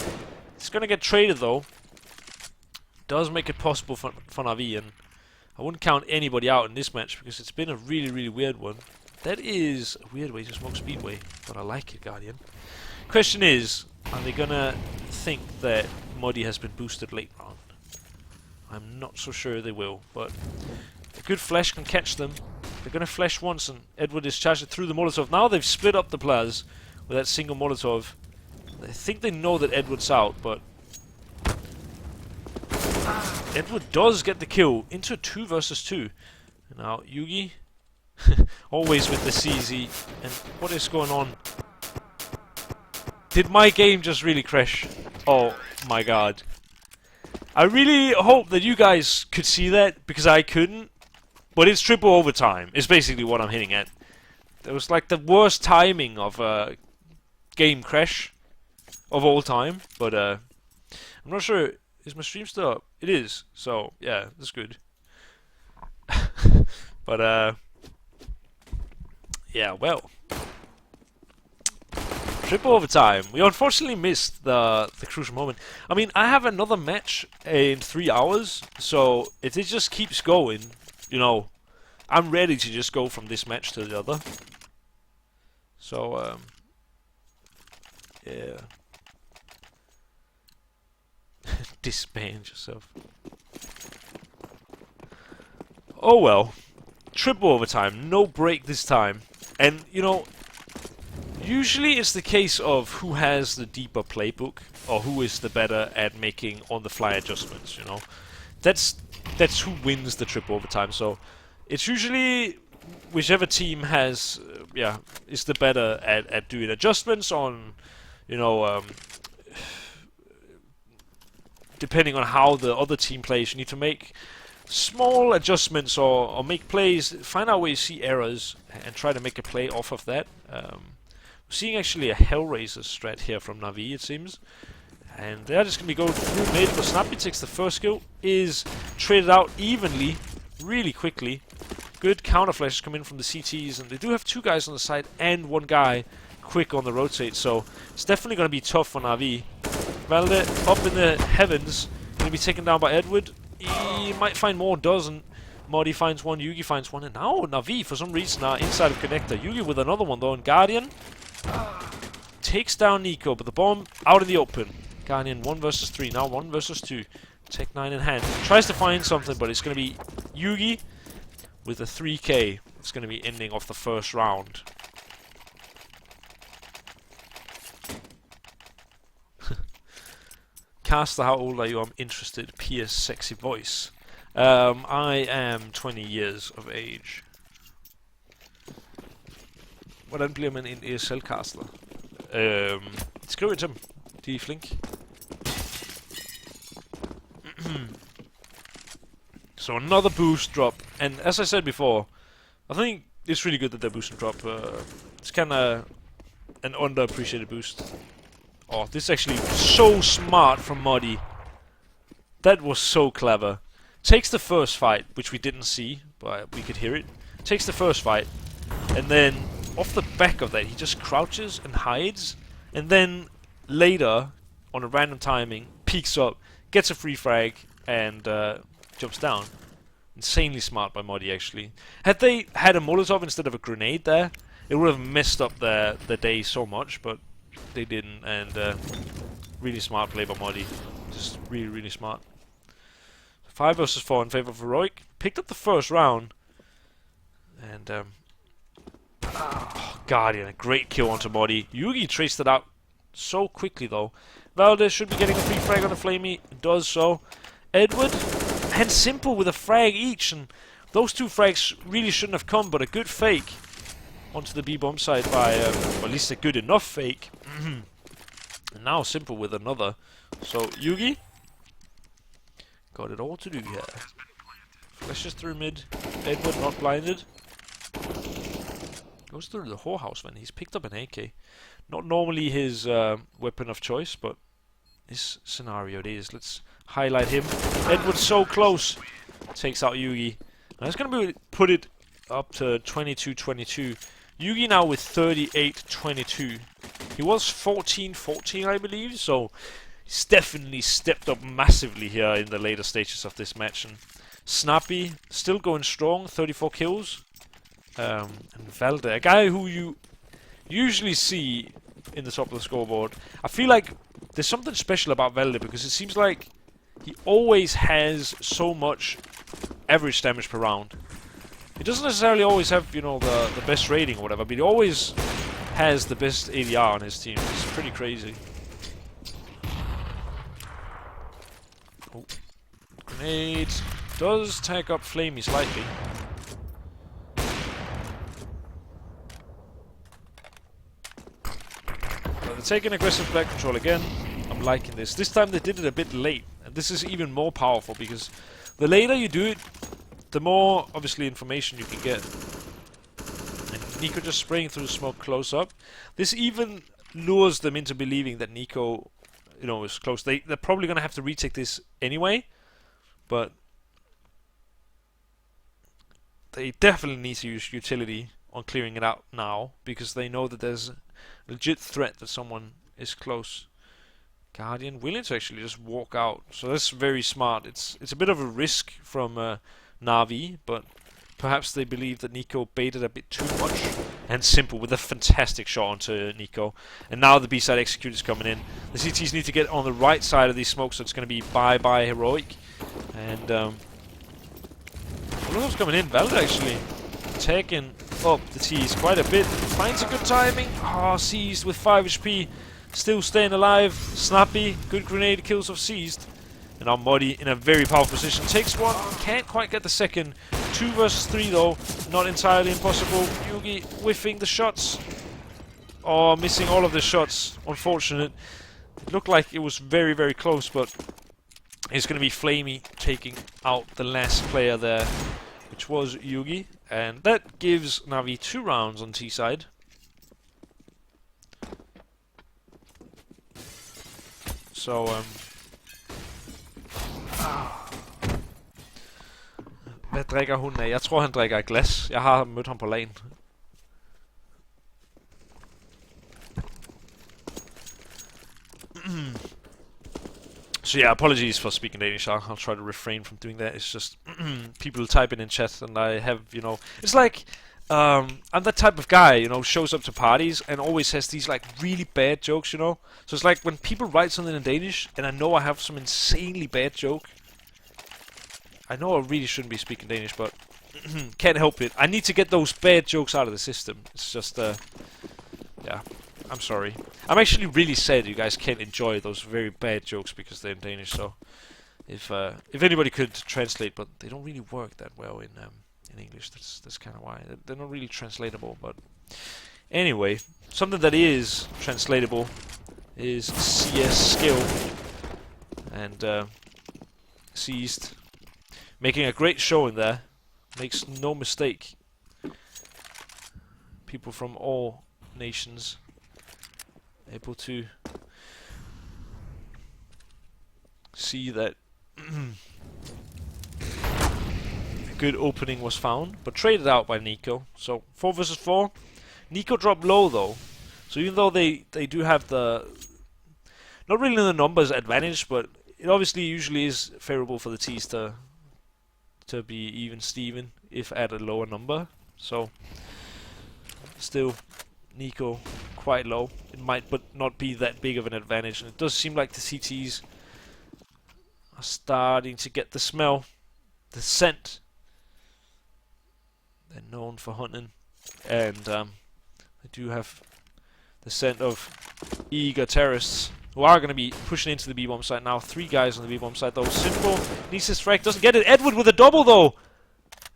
is going to get traded though. Does make it possible for NaVi, and I wouldn't count anybody out in this match because it's been a really, really weird one. That is a weird way to smoke Speedway, but I like it, Guardian. Question is, are they going to think that Muddy has been boosted late round? I'm not so sure they will, but a good flash can catch them. They're going to flash once, and Edward discharged it through the Molotov. Now they've split up the players with that single Molotov. I think they know that Edward's out, but Edward does get the kill into a 2 versus 2. Now Yugi, always with the CZ. And what is going on? Did my game just really crash? Oh my god. I really hope that you guys could see that, because I couldn't. But it's triple overtime, is basically what I'm hitting at. It was like the worst timing of a game crash of all time. But I'm not sure. Is my stream still up? It is. So, yeah, that's good. But, yeah, well. Triple overtime. We unfortunately missed the crucial moment. I mean, I have another match in 3 hours, so if it just keeps going, you know, I'm ready to just go from this match to the other. So, yeah. Disband yourself. Oh well. Triple overtime. No break this time. And, you know, usually it's the case of who has the deeper playbook, or who is the better at making on-the-fly adjustments, you know. That's who wins the triple overtime. So it's usually whichever team has, is the better at doing adjustments on, you know, depending on how the other team plays. You need to make small adjustments or make plays, find out where you see errors, and try to make a play off of that. We're seeing actually a Hellraiser strat here from NaVi, it seems. And they're just going to be going through mid, but Snappy takes the first kill, is traded out evenly, really quickly. Good counter flashes come in from the CTs, and they do have 2 guys on the side and 1 guy quick on the rotate, so it's definitely going to be tough for NaVi. Valde up in the heavens, going to be taken down by Edward. He might find more, doesn't. Muddy finds 1, Yugi finds 1, and now NaVi for some reason are inside of connector. Yugi with another one though, and Guardian takes down Nico, but the bomb out in the open. Guardian 1 versus 3, now 1 versus 2. Tech 9 in hand. Tries to find something, but it's going to be Yugi with a 3k. It's going to be ending off the first round. Caster, how old are you? I'm interested. P.S. Sexy voice. I am 20 years of age. Hvordan bliver man en ESL-caster? Skriv ind til dem. De er flink. So another boost drop. And as I said before, I think it's really good that they're boost and drop. It's kind of an underappreciated boost. Oh, this is actually so smart from Muddy. That was so clever. Takes the first fight, which we didn't see, but we could hear it. Takes the first fight, and then off the back of that, he just crouches and hides, and then later, on a random timing, peeks up, gets a free frag, and jumps down. Insanely smart by Muddy, actually. Had they had a Molotov instead of a grenade there, it would have messed up the day so much, but they didn't, and really smart play by Muddy. Just really, really smart. 5 versus 4 in favor of Heroic. Picked up the first round. And, Guardian, a great kill onto Muddy. Yugi traced it out so quickly, though. Valdez should be getting a free frag on the Flamey. Does so. Edward and Simple with a frag each. And those two frags really shouldn't have come, but a good fake onto the B-bomb side by, or at least a good enough fake. And now Simple with another. So, Yugi got it all to do here. Flashes through mid. Edward not blinded. Goes through the whorehouse when he's picked up an AK. Not normally his weapon of choice, but this scenario it is. Let's highlight him. Edward so close. Takes out Yugi. Now it's going to be put it up to 22-22. Yugi now with 38-22. He was 14-14, I believe, so he's definitely stepped up massively here in the later stages of this match. And Snappy still going strong, 34 kills. And Valde, a guy who you usually see in the top of the scoreboard. I feel like there's something special about Valde because it seems like he always has so much average damage per round. He doesn't necessarily always have, you know, the best rating or whatever, but he always has the best ADR on his team. It's pretty crazy. Oh. Grenade does tag up Flamey slightly. But they're taking aggressive flag control again. I'm liking this. This time they did it a bit late. And this is even more powerful because the later you do it, the more, obviously, information you can get. And Nico just spraying through the smoke close up. This even lures them into believing that Nico, you know, is close. They're probably going to have to retake this anyway. But they definitely need to use utility on clearing it out now. Because they know that there's a legit threat that someone is close. Guardian willing to actually just walk out. So that's very smart. It's a bit of a risk from NaVi, but perhaps they believe that Nico baited a bit too much. And Simple with a fantastic shot onto Nico. And now the B-side execute is coming in. The CTs need to get on the right side of these smokes, so it's going to be bye-bye Heroic. And Blue's coming in. Valde actually taking up the T's quite a bit. Finds a good timing. Oh, Seized with 5 HP. Still staying alive. Snappy. Good grenade kills of Seized. And now Muddy in a very powerful position. Takes one. Can't quite get the second. 2 versus 3 though. Not entirely impossible. Yugi whiffing the shots. Oh, missing all of the shots. Unfortunate. It looked like it was very, very close, but it's going to be Flamey taking out the last player there, which was Yugi. And that gives NaVi 2 rounds on T side. Så hvad drikker hun af? Jeg tror han drikker af glas. Jeg har mødt ham på LAN. So yeah, apologies for speaking Danish. I'll try to refrain from doing that. It's just people typing in chat, and I have, you know, it's like I'm that type of guy, you know, shows up to parties and always has these like really bad jokes, you know. So it's like when people write something in Danish and I know I have some insanely bad joke. I know I really shouldn't be speaking Danish, but can't help it. I need to get those bad jokes out of the system. It's just yeah. I'm sorry. I'm actually really sad you guys can't enjoy those very bad jokes because they're in Danish, so If anybody could translate, but they don't really work that well in English. That's kind of why they're not really translatable. But anyway, something that is translatable is CS skill, and Seized making a great show in there, makes no mistake. People from all nations able to see that a good opening was found, but traded out by Nico. So 4 versus 4. Nico dropped low though, so even though they do have the not really the numbers advantage, but it obviously usually is favorable for the T's to be even Steven if at a lower number. So still Nico quite low. It might but not be that big of an advantage, and it does seem like the CTs are starting to get the smell, the scent. They're known for hunting, and they do have the scent of eager terrorists who are going to be pushing into the B-bomb site now. 3 guys on the B-bomb site though. Simple needs his frag, doesn't get it. Edward with a double though.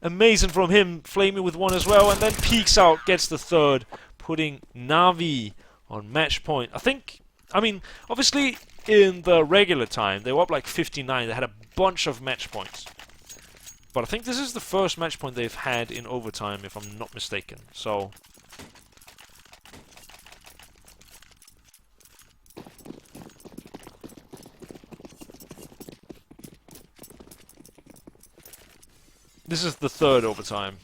Amazing from him, flaming with 1 as well, and then peeks out, gets the 3rd, putting NaVi on match point. I mean, obviously in the regular time they were up like 59. They had a bunch of match points, but I think this is the first match point they've had in overtime, if I'm not mistaken. So this is the 3rd overtime.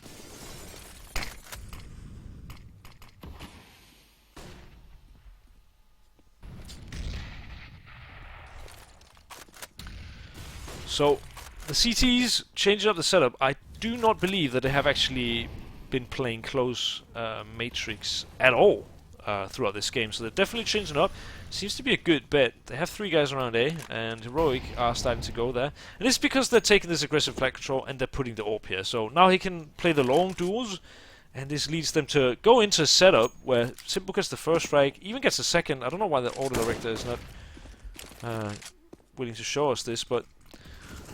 So the CTs changing up the setup. I do not believe that they have actually been playing close Matrix at all throughout this game. So they're definitely changing up. Seems to be a good bet. They have 3 guys around A, and Heroic are starting to go there. And it's because they're taking this aggressive flag control and they're putting the AWP here. So now he can play the long duels, and this leads them to go into a setup where Simple gets the first frag, even gets the second. I don't know why the auto director is not willing to show us this, but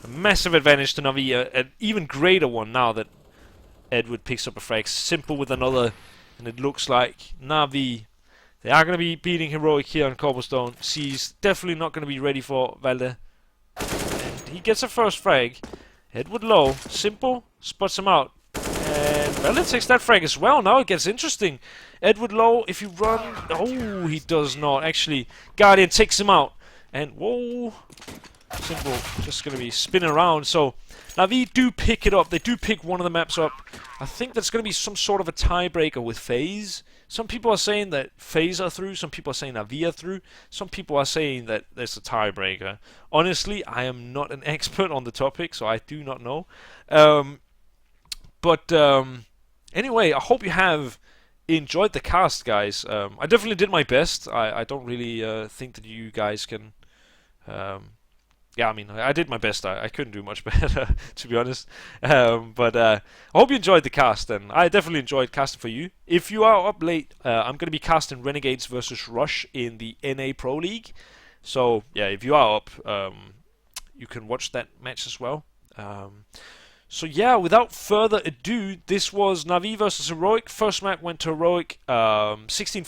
a massive advantage to NaVi, an even greater one now that Edward picks up a frag. Simple with another, and it looks like NaVi, they are going to be beating Heroic here on Cobblestone. C's definitely not going to be ready for Valde. And he gets a first frag. Edward low. Simple spots him out. And Valde takes that frag as well. Now it gets interesting. Edward low, if you run... Oh, he does not. Actually, Guardian takes him out. And whoa... Simple just going to be spinning around. So NaVi do pick it up. They do pick one of the maps up. I think that's going to be some sort of a tiebreaker with FaZe. Some people are saying that FaZe are through. Some people are saying NaVi are through. Some people are saying that there's a tiebreaker. Honestly, I am not an expert on the topic, so I do not know. Anyway, I hope you have enjoyed the cast, guys. I definitely did my best. I don't really think that you guys can... yeah, I mean, I did my best. I couldn't do much better, to be honest. I hope you enjoyed the cast, and I definitely enjoyed casting for you. If you are up late, I'm going to be casting Renegades versus Rush in the NA Pro League. So, yeah, if you are up, you can watch that match as well. So, yeah, without further ado, this was NaVi versus Heroic. First map went to Heroic, 16-14.